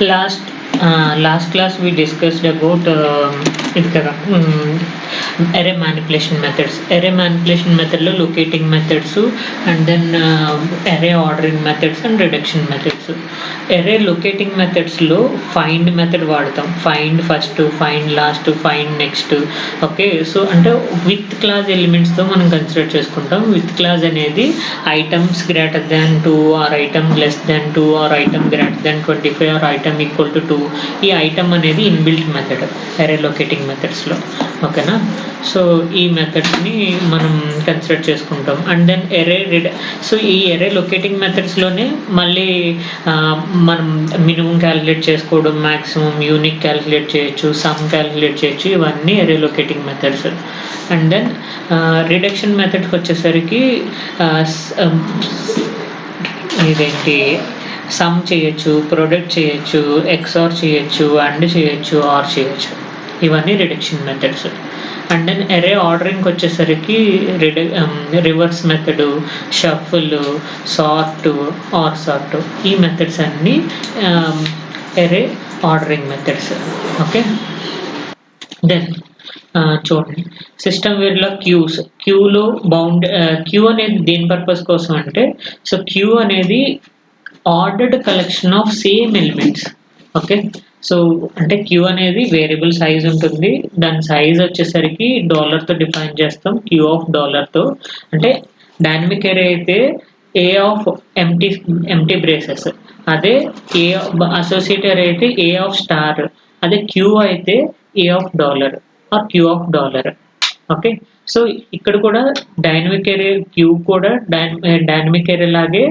Last last class we discussed about array manipulation methods. Array manipulation method lo locating methods and then array ordering methods and reduction methods. Array locating methods లో find method వాడతాం. find first, find last, find next. Okay, so అంటే with class elements తో మనం consider చేసుకుంటాం. With class అనేది items greater than 2 or item less than 2 or item greater than 25 or item equal to 2. ఈ item అనేది inbuilt method అరే locating మెథడ్స్లో. ఓకేనా, so ఈ మెథడ్స్ని మనం కన్సిడర్ చేసుకుంటాం. అండ్ దెన్ సో ఈ ఎరే లొకేటింగ్ మెథడ్స్లోనే మళ్ళీ మనం మినిమం క్యాలిక్యులేట్ చేసుకోవడం, మ్యాక్సిమం, యూనిక్ క్యాలిక్యులేట్ చేయొచ్చు, సమ్ క్యాలిక్యులేట్ చేయొచ్చు. ఇవన్నీ array locating methods. And then reduction మెథడ్కి వచ్చేసరికి ఇదేంటి సమ్ చేయొచ్చు, ప్రొడక్ట్ చేయొచ్చు, ఎక్స్ఆర్ చేయొచ్చు, అండ్ చేయొచ్చు, ఆర్ చేయొచ్చు. ఇవన్నీ reduction methods. And then array ఆర్డరింగ్కి వచ్చేసరికి reverse method, shuffle, sort, R sort, ఈ మెథడ్స్ అన్నీ array ordering methods. Okay, then చూడండి సిస్టమ్ వేర్లో క్యూలో క్యూ అనేది దేని పర్పస్ కోసం అంటే, సో క్యూ అనేది ordered collection of same elements. Okay, so అంటే క్యూ అనేది వేరియబుల్ సైజ్ ఉంటుంది. దాని సైజ్ వచ్చేసరికి డాలర్తో డిఫైన్ చేస్తాం, క్యూ ఆఫ్ డాలర్తో. అంటే డైనమిక్ అరే అయితే ఏ ఆఫ్ ఎంటీ బ్రేసెస్, అదే ఏ అసోసియేట్ అరే అయితే ఏ ఆఫ్ స్టార్, అదే క్యూ అయితే a of dollar or queue of dollar. Okay, so ఇక్కడ కూడా డైనమిక్ అరే క్యూ కూడా డైనమిక్ అరే లాగే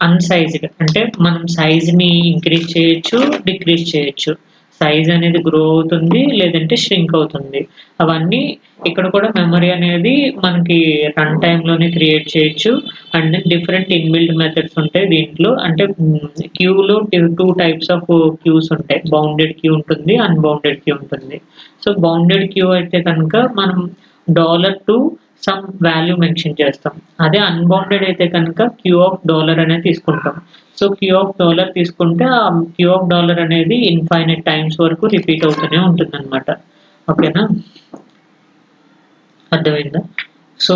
అన్సైజ్డ్, అంటే మనం సైజ్ని ఇంక్రీజ్ చేయొచ్చు, డిక్రీజ్ చేయొచ్చు. సైజ్ అనేది గ్రో అవుతుంది, లేదంటే ష్రింక్ అవుతుంది. అవన్నీ ఇక్కడ కూడా మెమరీ అనేది మనకి రన్ టైంలోనే క్రియేట్ చేయొచ్చు. అండ్ డిఫరెంట్ ఇన్బిల్డ్ మెథడ్స్ ఉంటాయి దీంట్లో. అంటే క్యూలో 2 టైప్స్ ఆఫ్ క్యూస్ ఉంటాయి. బౌండెడ్ క్యూ ఉంటుంది, అన్బౌండెడ్ క్యూ ఉంటుంది. సో బౌండెడ్ క్యూ అయితే కనుక మనం $to సమ్ వాల్యూ మెన్షన్ చేస్తాం. అదే అన్బౌండెడ్ అయితే కనుక క్యూ ఆఫ్ డాలర్ అనేది తీసుకుంటాం. సో క్యూ ఆఫ్ డాలర్ తీసుకుంటే ఆ క్యూ ఆఫ్ డాలర్ అనేది ఇన్ఫైనైట్ టైమ్స్ వరకు రిపీట్ అవుతూనే ఉంటుంది అనమాట. ఓకేనా, అర్థమైందా? సో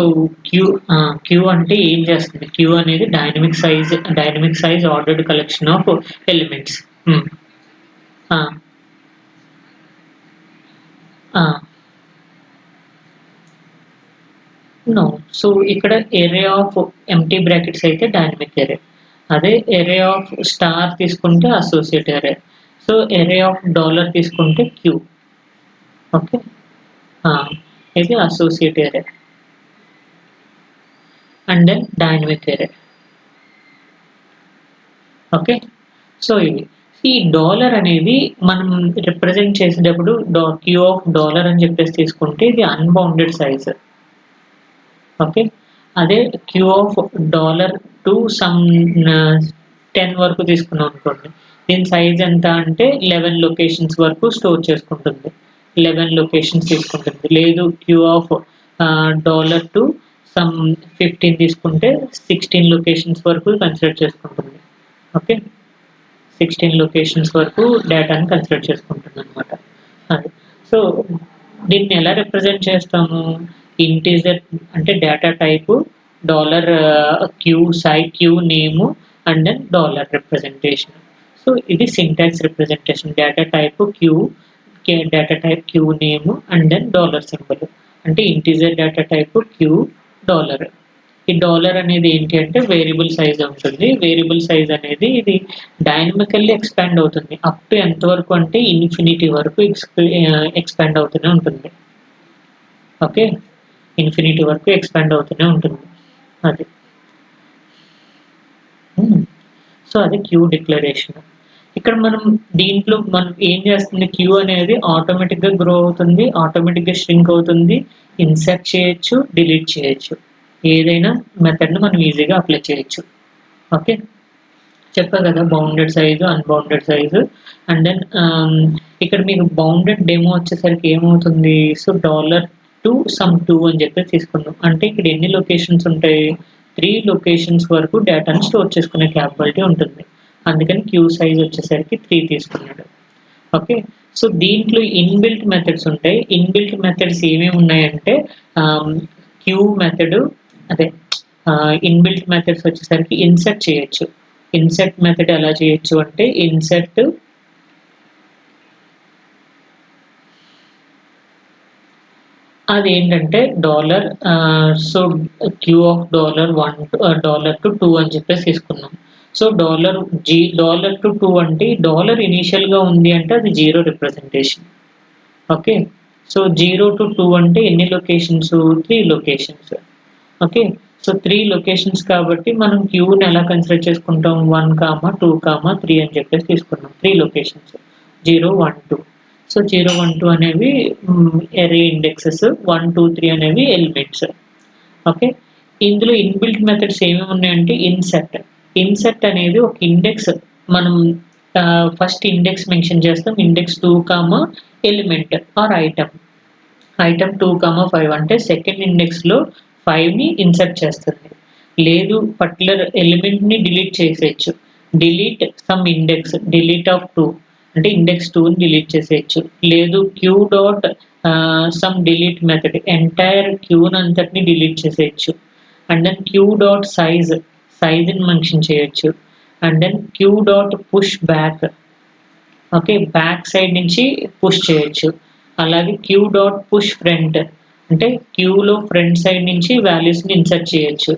క్యూ అంటే ఏం చేస్తుంది? క్యూ అనేది dynamic size ordered collection of elements. No, so ఇక్కడ ఎరే ఆఫ్ ఎంటీ బ్రాకెట్స్ అయితే డైనమిక్ ఎరే, అదే ఎరే ఆఫ్ స్టార్ తీసుకుంటే associate array, so array of dollar తీసుకుంటే క్యూ. ఓకే, ఇది associate array and then dynamic array. Okay, so ఇవి ఈ dollar అనేది మనం రిప్రజెంట్ చేసేటప్పుడు క్యూ ఆఫ్ డాలర్ అని చెప్పేసి తీసుకుంటే ఇది అన్బౌండెడ్ సైజ్. ఓకే, అదే క్యూ ఆఫ్ $to సమ్ 10 వరకు తీసుకున్నాం అనుకోండి, దీని సైజ్ ఎంత అంటే 11 లొకేషన్స్ వరకు స్టోర్ చేసుకుంటుంది, 11 లొకేషన్స్ తీసుకుంటుంది. లేదు క్యూ ఆఫ్ $to సమ్ 15 తీసుకుంటే 16 లొకేషన్స్ వరకు కన్సిడర్ చేసుకుంటుంది. ఓకే, 16 లొకేషన్స్ వరకు డేటాని కన్సిడర్ చేసుకుంటుంది అనమాట. అది సో దీన్ని ఎలా రిప్రజెంట్ చేస్తాము? ఇంటీజర్ అంటే data type, $queue name and then dollar representation. So ఇది syntax representation. Data type queue name and then dollar symbol. అంటే integer data type queue dollar. ఈ డాలర్ అనేది ఏంటి అంటే వేరియబుల్ సైజ్ ఉంటుంది. వేరియబుల్ సైజ్ అనేది ఇది డైనమికల్లీ ఎక్స్పాండ్ అవుతుంది. అప్ టు ఎంతవరకు అంటే ఇన్ఫినిటీ వరకు ఎక్స్పాండ్ అవుతూనే ఉంటుంది. ఓకే, ఇన్ఫినిటీ వరకు ఎక్స్పాండ్ అవుతూనే ఉంటుంది. అది సో అది క్యూ డిక్లరేషన్. ఇక్కడ దీంట్లో మనం ఏం చేస్తుంది, క్యూ అనేది ఆటోమేటిక్గా గ్రో అవుతుంది, ఆటోమేటిక్గా ష్రింక్ అవుతుంది, ఇన్సర్ట్ చేయొచ్చు, డిలీట్ చేయొచ్చు. ఏదైనా మెథడ్ని మనం ఈజీగా అప్లై చేయొచ్చు. ఓకే, చెప్పా కదా bounded size, unbounded size. And then ఇక్కడ మీకు బౌండెడ్ డెమో వచ్చేసరికి ఏమవుతుంది, సో $to సమ్ 2 అని చెప్పి తీసుకుందాం. అంటే ఇక్కడ ఎన్ని లొకేషన్స్ ఉంటాయి? 3 లొకేషన్స్ వరకు డేటాను స్టోర్ చేసుకునే క్యాపబిలిటీ ఉంటుంది. అందుకని క్యూ సైజ్ వచ్చేసరికి 3 తీసుకున్నాడు. ఓకే. సో దీంట్లో ఇన్‌బిల్ట్ మెథడ్స్ ఉంటాయి. ఇన్‌బిల్ట్ మెథడ్స్ ఏమేమి ఉన్నాయంటే క్యూ మెథడ్ అదే ఇన్‌బిల్ట్ మెథడ్స్ వచ్చేసరికి ఇన్సర్ట్ చేయొచ్చు. ఇన్సర్ట్ మెథడ్ ఎలా చేయొచ్చు అంటే ఇన్సర్ట్ అదేంటంటే సో క్యూ ఆఫ్ $1 to $2 అని చెప్పేసి తీసుకున్నాం. సో $to 2 అంటే డాలర్ ఇనీషియల్‌గా ఉంది అంటే అది 0 రిప్రజెంటేషన్. ఓకే. సో 0-2 అంటే ఎన్ని locations? 3 locations. Okay. So 3 locations కాబట్టి మనం క్యూని ఎలా కన్సిడర్ చేసుకుంటాం? 1, 2, 3 అని చెప్పేసి తీసుకున్నాం. 3 లొకేషన్స్ 0, 1, 2. సో 0, 1, 2 అనేవి ఎరే ఇండెక్సెస్, 1, 2, 3 అనేవి ఎలిమెంట్స్. ఓకే. ఇందులో ఇన్‌బిల్ట్ మెథడ్స్ ఏమేమి ఉన్నాయంటే ఇన్సర్ట్. ఇన్సర్ట్ అనేది ఒక ఇండెక్స్ మనం ఫస్ట్ ఇండెక్స్ మెన్షన్ చేస్తాం. Index 2, element or item. Item 2, 5 అంటే సెకండ్ ఇండెక్స్‌లో 5ని ఇన్సర్ట్ చేస్తుంది. లేదు పర్టిక్యులర్ ఎలిమెంట్‌ని డిలీట్ చేసేయొచ్చు. Delete some index, delete of 2 అంటే ఇండెక్స్ 2ని డిలీట్ చేసేయొచ్చు. లేదు queue dot some delete method entire క్యూని అంతటిని డిలీట్ చేసేయొచ్చు. అండ్ దెన్ క్యూ డాట్ సైజ్‌ని మెన్షన్ చేయొచ్చు. And then queue dot push back. Okay. Back side నుంచి పుష్ చేయొచ్చు. అలాగే క్యూ డాట్ పుష్ ఫ్రంట్ అంటే క్యూలో ఫ్రంట్ సైడ్ నుంచి వాల్యూస్‌ని ఇన్సర్ట్ చేయొచ్చు.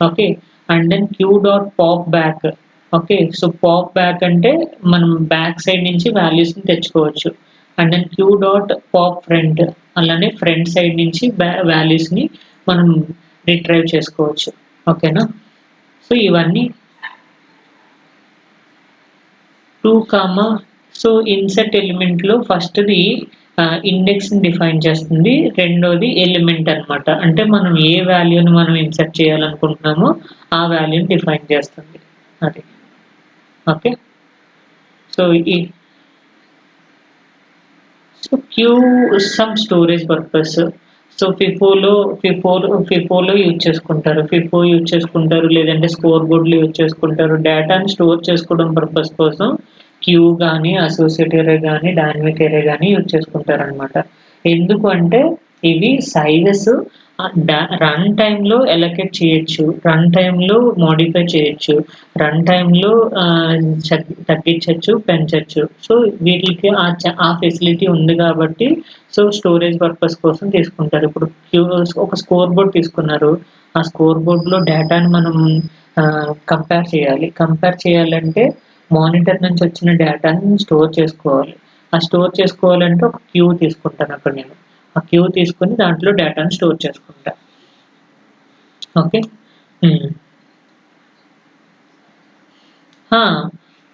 Okay. And then queue dot pop back. Okay. So pop back అంటే మనం బ్యాక్ సైడ్ నుంచి వాల్యూస్‌ని తెచ్చుకోవచ్చు. And then queue dot pop front అలానే ఫ్రంట్ సైడ్ నుంచి వాల్యూస్‌ని మనం రిట్రైవ్ చేసుకోవచ్చు. ఓకేనా? సో ఇవన్నీ 2, సో ఇన్సర్ట్ ఎలిమెంట్‌లో ఫస్ట్‌ది ఇండెక్స్‌ని డిఫైన్ చేస్తుంది. రెండోది ఎలిమెంట్ అన్నమాట. అంటే మనం ఏ వాల్యూని మనం ఇన్సర్ట్ చేయాలనుకుంటున్నామో ఆ వాల్యూని డిఫైన్ చేస్తుంది. అది. ఓకే. సో ఈ so queue some storage purpose. So ఫిఫోలో యూజ్ చేసుకుంటారు. ఫిఫో యూజ్ చేసుకుంటారు. లేదంటే స్కోర్ బోర్డ్‌లో యూజ్ చేసుకుంటారు. డేటాని స్టోర్ చేసుకోవడం పర్పస్ కోసం క్యూ గాని, అసోసియేట్ ఎరే గాని, డైనమిక్ ఎరే గాని యూజ్ చేసుకుంటారనమాట. ఎందుకు అంటే ఇవి సైజెస్ రన్ టైమ్‌లో అలొకేట్ చేయొచ్చు. రన్ టైమ్‌లో మోడిఫై చేయొచ్చు. రన్ టైమ్‌లో తగ్గించొచ్చు, పెంచొచ్చు. సో వీటికి ఆ ఫెసిలిటీ ఉంది కాబట్టి సో స్టోరేజ్ పర్పస్ కోసం తీసుకుంటారు. ఇప్పుడు ఒక స్కోర్ బోర్డ్ తీసుకున్నారు. ఆ స్కోర్ బోర్డ్‌లో డేటాని మనం కంపేర్ చేయాలి. కంపేర్ చేయాలంటే మానిటర్ నుంచి వచ్చిన డేటాని స్టోర్ చేసుకోవాలి. ఆ స్టోర్ చేసుకోవాలంటే ఒక క్యూ తీసుకుంటాను అక్కడ నేను. ఆ క్యూ తీసుకొని దాంట్లో డేటాని స్టోర్ చేసుకుంటా. ఓకే. హ్మ్. ఆ!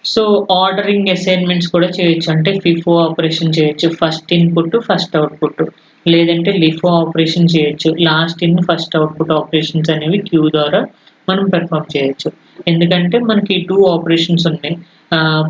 సో ఆర్డరింగ్ అసైన్‌మెంట్స్ కూడా చేయొచ్చు. అంటే ఫిఫో ఆపరేషన్ చేయొచ్చు. First input, first output. లేదంటే లిఫో ఆపరేషన్ చేయొచ్చు. Last in, first output operations అనేవి క్యూ ద్వారా మనం పెర్ఫార్మ్ చేయొచ్చు. ఎందుకంటే మనకి 2 ఆపరేషన్స్ ఉన్నాయి.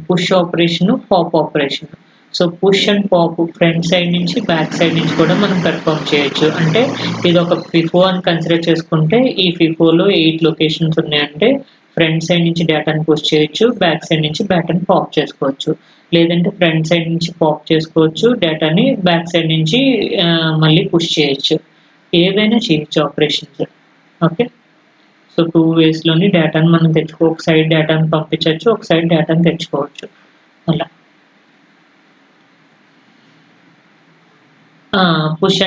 Push operation, pop operation. So push and pop front side నుంచి, బ్యాక్ సైడ్ నుంచి కూడా మనం పెర్ఫార్మ్ చేయొచ్చు. అంటే ఇదొక ఫిఫో అని కన్సిడర్ చేసుకుంటే ఈ ఫిఫోలో 8 లొకేషన్స్ ఉన్నాయంటే ఫ్రంట్ సైడ్ నుంచి డేటాని పుష్ చేయొచ్చు. బ్యాక్ సైడ్ నుంచి డేటాని పాప్ చేసుకోవచ్చు. లేదంటే ఫ్రంట్ సైడ్ నుంచి పాప్ చేసుకోవచ్చు. డేటాని బ్యాక్ సైడ్ నుంచి మళ్ళీ పుష్ చేయొచ్చు. ఏదైనా చేయొచ్చు ఆపరేషన్స్. ఓకే. సో 2 వేస్‌లోని డేటాని మనం ఒక సైడ్ డేటాని పంపించొచ్చు. ఒక సైడ్ డేటాని తెచ్చుకోవచ్చు. అలా. ఆ! Push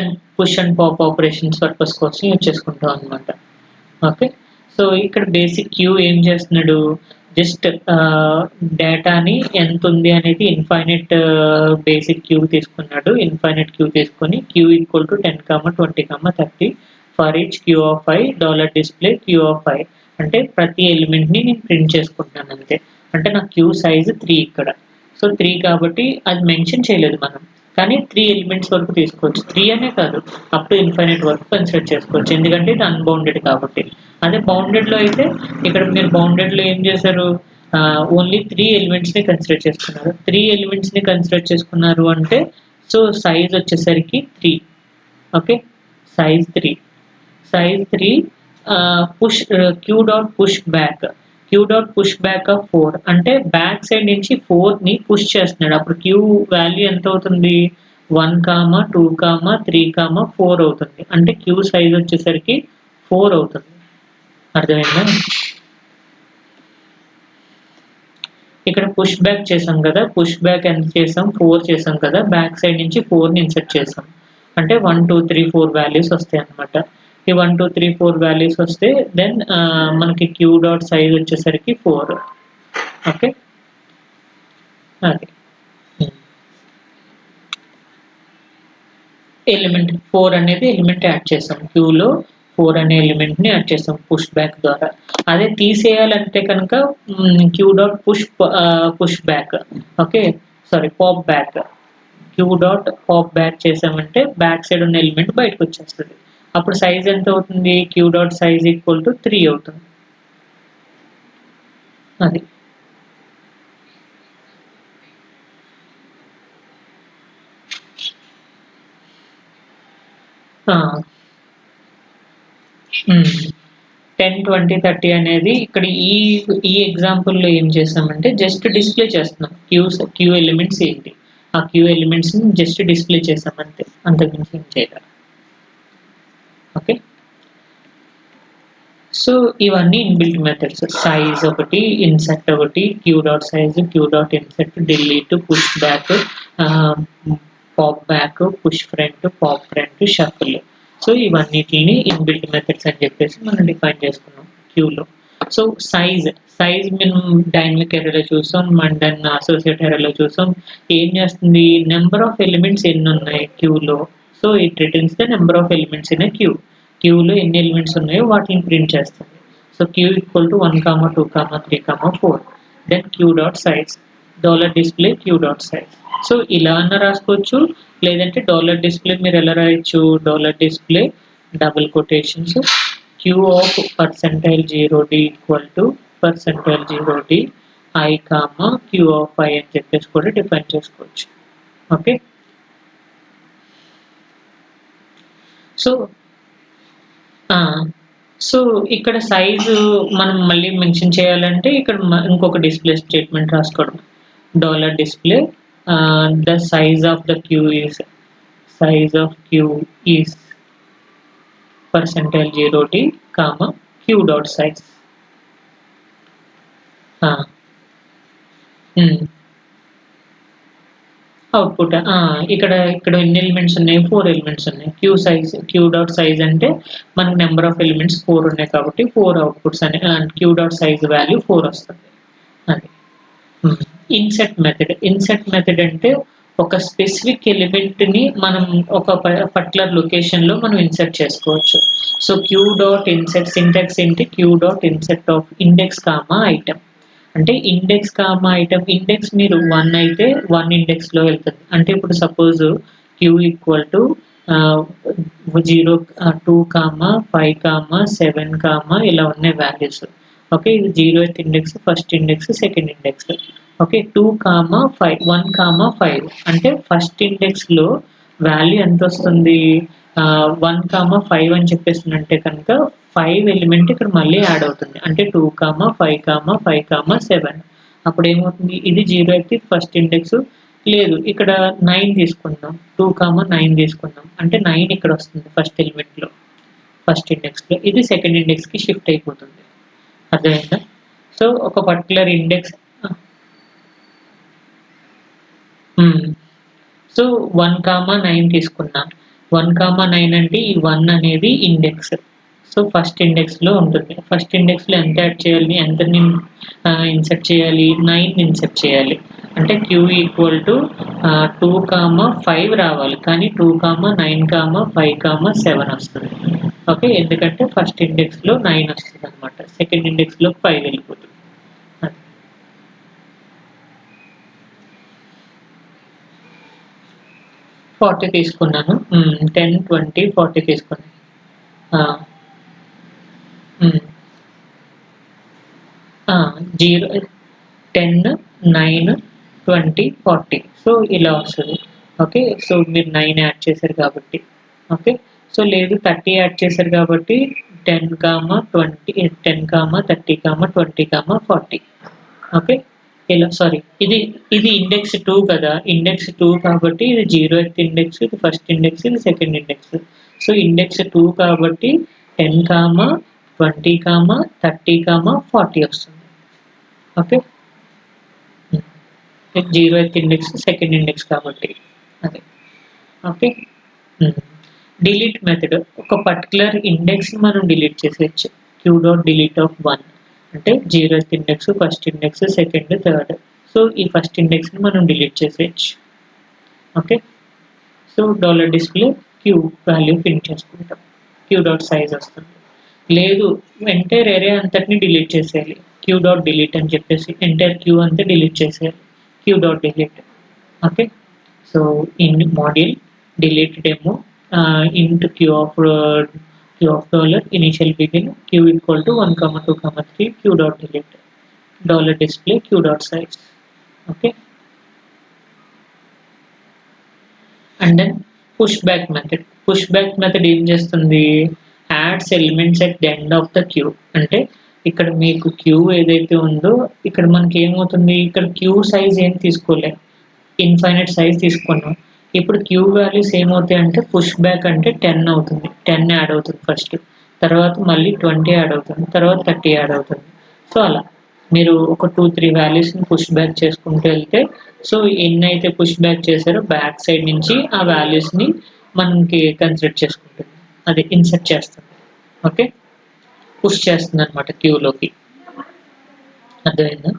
and pop operations purpose కోసం యూజ్ చేసుకుంటాం అన్నమాట. ఓకే. సో ఇక్కడ బేసిక్ క్యూ ఏం చేస్తున్నాడు? జస్ట్ డేటాని ఎంతుంది అనేది ఇన్‌ఫైనైట్ బేసిక్ క్యూ తీసుకున్నాడు. ఇన్‌ఫైనైట్ క్యూ తీసుకొని queue equal to 10, 20, 30 for each queue of i $display queue of i అంటే ప్రతి ఎలిమెంట్‌ని నేను ప్రింట్ చేసుకుంటున్నాను అంతే. అంటే నా క్యూ సైజ్ 3 ఇక్కడ. సో 3 కాబట్టి అది మెన్షన్ చేయలేదు మనం. కానీ 3 ఎలిమెంట్స్ వరకు తీసుకోవచ్చు. 3 అనే కాదు అప్ టు ఇన్‌ఫైనైట్ వరకు కన్సిడర్ చేసుకోవచ్చు. ఎందుకంటే ఇది అన్‌బౌండెడ్ కాబట్టి. అదే బౌండెడ్‌లో అయితే ఇక్కడ మీరు బౌండెడ్‌లో ఏం చేశారు? ఓన్లీ 3 ఎలిమెంట్స్‌ని కన్సిడర్ చేసుకున్నారు. 3 ఎలిమెంట్స్‌ని కన్సిడర్ చేసుకున్నారు అంటే సో సైజ్ వచ్చేసరికి 3. Okay. Size 3. Size 3 queue dot push back. Queue dot push back of 4 అంటే బ్యాక్ సైడ్ నుంచి 4ని పుష్ చేస్తున్నాడు. అప్పుడు క్యూ వాల్యూ ఎంత అవుతుంది? 1, 2, 3, 4 అవుతుంది. అంటే క్యూ సైజ్ వచ్చేసరికి 4 అవుతుంది. అర్థమైందా? ఇక్కడ పుష్ బ్యాక్ చేసాం కదా, పుష్ బ్యాక్ ఎంత చేసాం? 4 చేసాం కదా, బ్యాక్ సైడ్ నుంచి 4ని ఇన్సర్ట్ చేసాం. అంటే 1, 2, 3, 4 వాల్యూస్ వస్తాయి అన్నమాట. ఈ 1, 2, 3, 4 వాల్యూస్ వస్తే దెన్ మనకి క్యూ డాట్ సైజ్ వచ్చేసరికి 4. ఓకే, అది ఎలిమెంట్ 4 అనేది ఎలిమెంట్ యాడ్ చేసాం. క్యూలో 4 అనే ఎలిమెంట్ ని యాడ్ చేసాం పుష్ బ్యాక్ ద్వారా. అదే తీసేయాలంటే కనుక queue dot push back, okay sorry pop back, queue dot pop back చేసామంటే బ్యాక్ సైడ్ ఉన్న ఎలిమెంట్ బయటకు వచ్చేస్తుంది. అప్పుడు సైజ్ ఎంత అవుతుంది? Queue dot size equal to 3 అవుతుంది. అది ఆ, 10, 20, 30 అనేది ఇక్కడ ఈ ఎగ్జాంపుల్లో ఏం చేసామంటే జస్ట్ డిస్ప్లే చేస్తున్నాం క్యూ ఎలిమెంట్స్ ఏంటి, ఆ క్యూ ఎలిమెంట్స్ ని జస్ట్ డిస్ప్లే చేసాం అంతే, అంతకుమించి ఏం చేయాలి. ఓకే, సో ఇవన్నీ ఇన్బిల్ట్ మెథడ్స్. సైజ్ ఒకటి, ఇన్సెట్ ఒకటి, queue dot size, queue dot insert, delete, push back, pop back, push front, pop front, shuffle. So ఇవన్నిటిని ఇన్బిల్ట్ మెథడ్స్ అని చెప్పేసి మనం డిఫైన్ చేసుకున్నాం క్యూలో. సో సైజ్ మనం డైనమిక్ ఎర్రలో చూసాం, అండ్ అసోసియేట్ ఎర్రలో చూసాం. ఏం చేస్తుంది? నెంబర్ ఆఫ్ ఎలిమెంట్స్ ఎన్ని ఉన్నాయి క్యూలో, so it returns the number of elements in queue. క్యూలో ఎన్ని ఎలిమెంట్స్ ఉన్నాయో వాటిని ప్రింట్ చేస్తుంది. So queue equal to 1, 2, 3, 4. Then queue dot size, dollar display queue dot size. So ఇలా అన్న రాసుకోవచ్చు, లేదంటే డాలర్ డిస్ప్లే మీరు ఎలా రాయొచ్చు? Dollar display double quotations queue of %0d equal to %0d i comma queue of i అని చెప్పేసి కూడా డిఫైన్ చేసుకోవచ్చు. ఓకే, సో సో ఇక్కడ సైజు మనం మళ్ళీ మెన్షన్ చేయాలంటే ఇక్కడ ఇంకొక డిస్ప్లే స్టేట్మెంట్ రాసుకోవడం. Dollar display the size of the queue is %0d comma queue dot size. Output ఇక్కడ ఎన్ని ఎలిమెంట్స్ ఉన్నాయి? 4 ఎలిమెంట్స్ ఉన్నాయి. క్యూ డాట్ సైజ్ అంటే మనకు నెంబర్ ఆఫ్ ఎలిమెంట్స్ 4 ఉన్నాయి కాబట్టి 4 అవుట్పుట్స్ అని, క్యూ డాట్ సైజ్ వాల్యూ 4 వస్తుంది. అది ఇన్సెట్ మెథడ్ అంటే ఒక స్పెసిఫిక్ ఎలిమెంట్ ని మనం ఒక పర్టికులర్ లొకేషన్ లో మనం ఇన్సెర్ట్ చేసుకోవచ్చు. So queue dot insert syntax ఏంటి? Queue dot insert of index comma item. అంటే ఇండెక్స్ కామా ఐటమ్, ఇండెక్స్ మీరు 1 అయితే 1 ఇండెక్స్ లో వెళ్తుంది. అంటే ఇప్పుడు సపోజ్ క్యూ ఈక్వల్ టు 0, 2, 5, 7 ఇలా ఉన్నాయి వాల్యూస్. ఓకే, ఇది 0th index, first index, second index. Okay, 2, 5, 1, 5 అంటే ఫస్ట్ ఇండెక్స్ లో వాల్యూ ఎంత వస్తుంది? 1, 5 అని చెప్పేసిందంటే కనుక 5 ఎలిమెంట్ ఇక్కడ మళ్ళీ యాడ్ అవుతుంది. అంటే 2, 5, 7. అప్పుడు ఏమవుతుంది? ఇది 0 అయితే ఫస్ట్ ఇండెక్స్ లేదు, ఇక్కడ 9 తీసుకుందాం, 2, 9 తీసుకుందాం. అంటే 9 ఇక్కడ వస్తుంది ఫస్ట్ ఎలిమెంట్ లో, ఫస్ట్ ఇండెక్స్ లో. ఇది సెకండ్ ఇండెక్స్ కి షిఫ్ట్ అయిపోతుంది. అర్థమైందా? సో ఒక పర్టికులర్ ఇండెక్స్, సో 1, 9 తీసుకున్నా. 1, 9 అంటే ఈ 1 అనేది ఇండెక్స్. సో ఫస్ట్ ఇండెక్స్ లో ఉంటుంది. ఫస్ట్ ఇండెక్స్ లో ఎంత యాడ్ చేయాలి? ఎంతని ఇన్సర్ట్ చేయాలి? 9 ఇన్సర్ట్ చేయాలి. అంటే క్యూ ఈక్వల్ టు 2, 5 రావాలి, కానీ 2, 9, 5, 7 వస్తుంది. ఓకే, ఎందుకంటే ఫస్ట్ ఇండెక్స్ లో 9 వస్తుంది అనమాట, సెకండ్ ఇండెక్స్ లో 5 వెళ్ళిపోతుంది. 40 తీసుకున్నాను. 10, 20, 40 తీసుకున్నాను. 0, 10, 9, 20, 40. సో ఇలా వస్తుంది. ఓకే, సో మీరు 9 యాడ్ చేశారు కాబట్టి. ఓకే, సో లేదు 30 యాడ్ చేశారు కాబట్టి 10, 20, 10, 30, 20, 40. ఓకే, ఇలా సారీ ఇది ఇండెక్స్ 2 కదా, ఇండెక్స్ 2 కాబట్టి ఇది 0th ఇండెక్స్, ఇది ఫస్ట్ ఇండెక్స్, ఇది సెకండ్ ఇండెక్స్. సో ఇండెక్స్ 2 కాబట్టి 10, 20, 30, 40 వస్తుంది. Okay, 0th index second index కాబట్టి అదే. ఓకే, డిలీట్ మెథడ్ ఒక పర్టికులర్ ఇండెక్స్ మనం డిలీట్ చేసేయచ్చు. క్యూ డాట్ డిలీట్ ఆఫ్ 1 అంటే 0th index, first index, second, third. So ఈ ఫస్ట్ ఇండెక్స్ని మనం డిలీట్ చేసేయచ్చు. Okay, so $display queue value print చేసుకుంటాం, క్యూ డాట్ సైజ్ వస్తుంది. లేదు ఎంటైర్ ఏరియా అంతటిని డిలీట్ చేసేయాలి, క్యూ డాట్ డిలీట్ అని చెప్పేసి ఎంటైర్ క్యూ అంతా డిలీట్ చేసేయాలి, queue dot delete. Okay, so in module delete demo int q of $initial begin q equal to 1, 2, 3 q dot delete $display q dot size. Okay, and then pushback method ఏం చేస్తుంది, adds elements at the end of the queue. అంటే ఇక్కడ మీకు queue ఏదైతే ఉందో ఇక్కడ మనకి ఏమవుతుంది, ఇక్కడ క్యూ సైజ్ ఏం తీసుకోలే, ఇన్ఫైనైట్ సైజ్ తీసుకున్నాం. ఇప్పుడు క్యూ వాల్యూస్ ఏమవుతాయి అంటే పుష్ బ్యాక్ అంటే 10 అవుతుంది, 10 యాడ్ అవుతుంది ఫస్ట్, తర్వాత మళ్ళీ 20 యాడ్ అవుతుంది, తర్వాత 30 యాడ్ అవుతుంది. సో అలా మీరు ఒక 2-3 వాల్యూస్ని పుష్ బ్యాక్ చేసుకుంటూ వెళ్తే, సో ఎన్ని అయితే పుష్ బ్యాక్ చేశారో బ్యాక్ సైడ్ నుంచి ఆ వాల్యూస్ని మనకి కన్సిడర్ చేసుకుంటుంది, అది ఇన్సర్ట్ చేస్తుంది. ఓకే, పుష్ చేస్తుంది అనమాట క్యూలోకి. అర్థమైందా?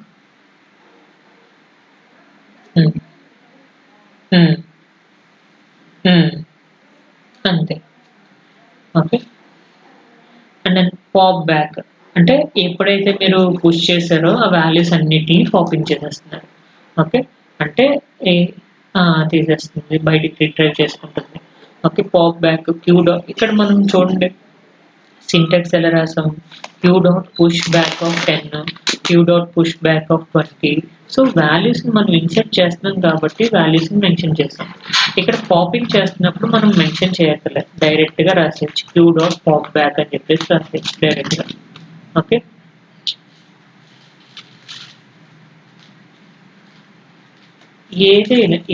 అంతే. Okay, and then pop back అంటే ఎప్పుడైతే మీరు పుష్ చేశారో ఆ వాల్యూస్ అన్నిటిని పాపింగ్ చేసేస్తున్నారు. ఓకే, అంటే తీసేస్తుంది, బయటికి రిట్రైవ్ చేసుకుంటుంది. Okay, pop back queue dot, ఇక్కడ మనం చూడండి సింటాక్స్ ఎలా రాసాం, queue dot push back of 10, queue dot push back of 20. So వాల్యూస్ని మనం ఇన్సర్ట్ చేస్తున్నాం కాబట్టి వాల్యూస్ని మెన్షన్ చేస్తాం. ఇక్కడ పాపింగ్ చేస్తున్నప్పుడు మనం మెన్షన్ చేయక్కర్లేదు, డైరెక్ట్గా రాసేయచ్చు, క్యూ డాట్ పాప్ బ్యాక్ అని చెప్పేసి రాసేయచ్చు డైరెక్ట్గా. ఓకే,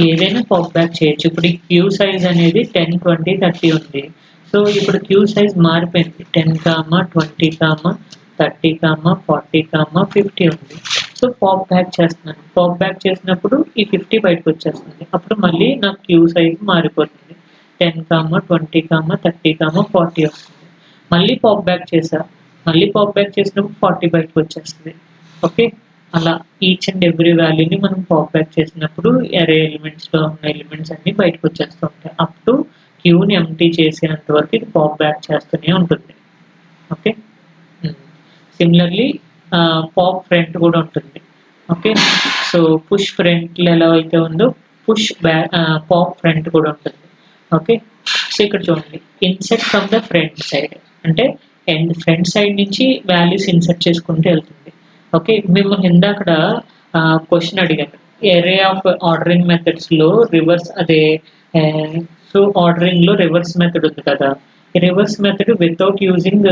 ఏదైనా పాప్ బ్యాక్ చేయొచ్చు. ఇప్పుడు ఈ క్యూ సైజ్ అనేది 10, 20, 30 ఉంది. సో ఇప్పుడు క్యూ సైజ్ మారిపోయింది, 10, 20, 30, 40, 50 ఉంది. సో పాప్ బ్యాక్ చేస్తున్నాను, పాప్ బ్యాక్ చేసినప్పుడు ఈ 50 బయటకు వచ్చేస్తుంది, అప్పుడు మళ్ళీ నా క్యూ సైజ్ మారిపోతుంది, 10, 20, 30, 40 వస్తుంది. మళ్ళీ పాప్ బ్యాక్ చేసా, మళ్ళీ పాప్ బ్యాక్ చేసినప్పుడు 40 బయటకు వచ్చేస్తుంది. ఓకే, అలా ఈచ్ అండ్ ఎవ్రీ వాల్యూని మనం పాప్ బ్యాక్ చేసినప్పుడు అరే ఎలిమెంట్స్లో ఉన్న ఎలిమెంట్స్ అన్ని బయటకు వచ్చేస్తూ ఉంటాయి. అప్ టు క్యూని ఎంటీ చేసేంత వరకు ఇది పాప్ బ్యాక్ చేస్తూనే ఉంటుంది. ఓకే, సిమిలర్లీ పాప్ ఫ్రంట్ కూడా ఉంటుంది. ఓకే, సో పుష్ ఫ్రంట్లో ఎలా అయితే ఉందో పుష్ బ్యాక్ పాప్ ఫ్రంట్ కూడా ఉంటుంది. ఓకే, సో ఇక్కడ చూడండి insert from the front side అంటే ఫ్రంట్ సైడ్ నుంచి వాల్యూస్ ఇన్సర్ట్ చేసుకుంటూ వెళ్తుంది. ఓకే, మిమ్మల్ని ఇందాకడ క్వశ్చన్ అడిగాను, ఏరే ఆఫ్ ఆర్డరింగ్ మెథడ్స్లో రివర్స్ అదే, సో ఆర్డరింగ్లో రివర్స్ మెథడ్ ఉంది కదా, ఈ reverse method without using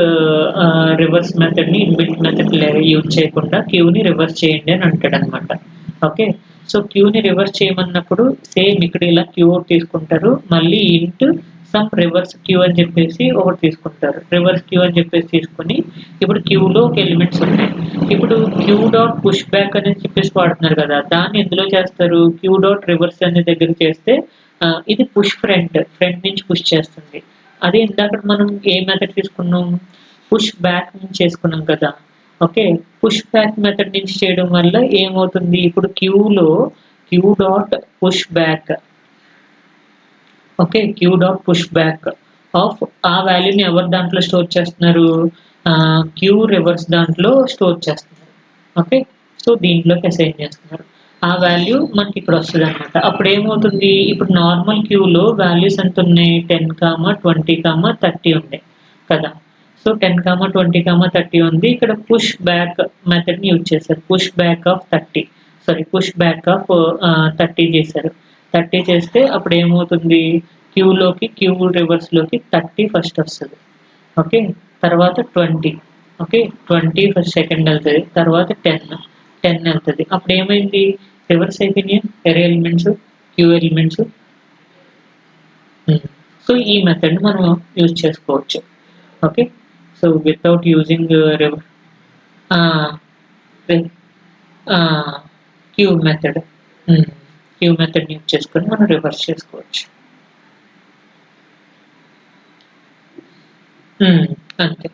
reverse మెథడ్ని ఇన్బిల్ట్ మెథడ్ యూజ్ చేయకుండా క్యూని రివర్స్ చేయండి అని అంటాడు అనమాట. ఓకే, సో క్యూని రివర్స్ చేయమన్నప్పుడు సేమ్ ఇక్కడ ఇలా క్యూ అవుట్ తీసుకుంటారు, మళ్ళీ ఇంటూ సమ్ రివర్స్ క్యూ అని చెప్పేసి ఒకటి తీసుకుంటారు, రివర్స్ క్యూ అని చెప్పేసి తీసుకొని ఇప్పుడు క్యూలో ఒక ఎలిమెంట్స్ ఉన్నాయి. ఇప్పుడు క్యూ డాట్ పుష్ బ్యాక్ అని చెప్పేసి వాడుతున్నారు కదా, దాన్ని ఎందులో చేస్తారు, క్యూ డాట్ రివర్స్ అనే దగ్గర చేస్తే ఇది పుష్ ఫ్రంట్ నుంచి పుష్ చేస్తుంది. అదే ఇందాక మనం ఏ మెథడ్ తీసుకున్నాం, పుష్ బ్యాక్ నుంచి చేసుకున్నాం కదా. ఓకే, పుష్ బ్యాక్ మెథడ్ నుంచి చేయడం వల్ల ఏమవుతుంది, ఇప్పుడు క్యూలో queue dot push back, okay queue dot push back of ఆ వాల్యూని ఎవరు దాంట్లో స్టోర్ చేస్తున్నారు, క్యూ రివర్స్ దాంట్లో స్టోర్ చేస్తున్నారు. ఓకే, సో దీంట్లోకి అసైన్ చేస్తున్నారు, ఆ వాల్యూ మనకి ఇక్కడ వస్తుంది అనమాట. అప్పుడు ఏమవుతుంది, ఇప్పుడు నార్మల్ క్యూలో వాల్యూస్ ఎంత ఉన్నాయి, 10, 20, 30 ఉన్నాయి కదా. సో 10, 20, 30 ఉంది, ఇక్కడ పుష్ బ్యాక్ మెథడ్ని యూజ్ చేశారు, push back of 30 push back of 30 చేశారు. 30 చేస్తే అప్పుడు ఏమవుతుంది, క్యూలోకి క్యూ రివర్స్లోకి 30 ఫస్ట్ వస్తుంది. ఓకే, తర్వాత 20. ఓకే, 20 ఫస్ట్ సెకండ్ వెళ్తుంది, తర్వాత 10 వెళ్తుంది. అప్పుడు ఏమైంది, రివర్స్ అయిపోయినాయి array elements, queue elements. So ఈ మెథడ్ మనం యూజ్ చేసుకోవచ్చు. Okay, so without using queue method, queue method use చేసుకొని మనం రివర్స్ చేసుకోవచ్చు. అంతే.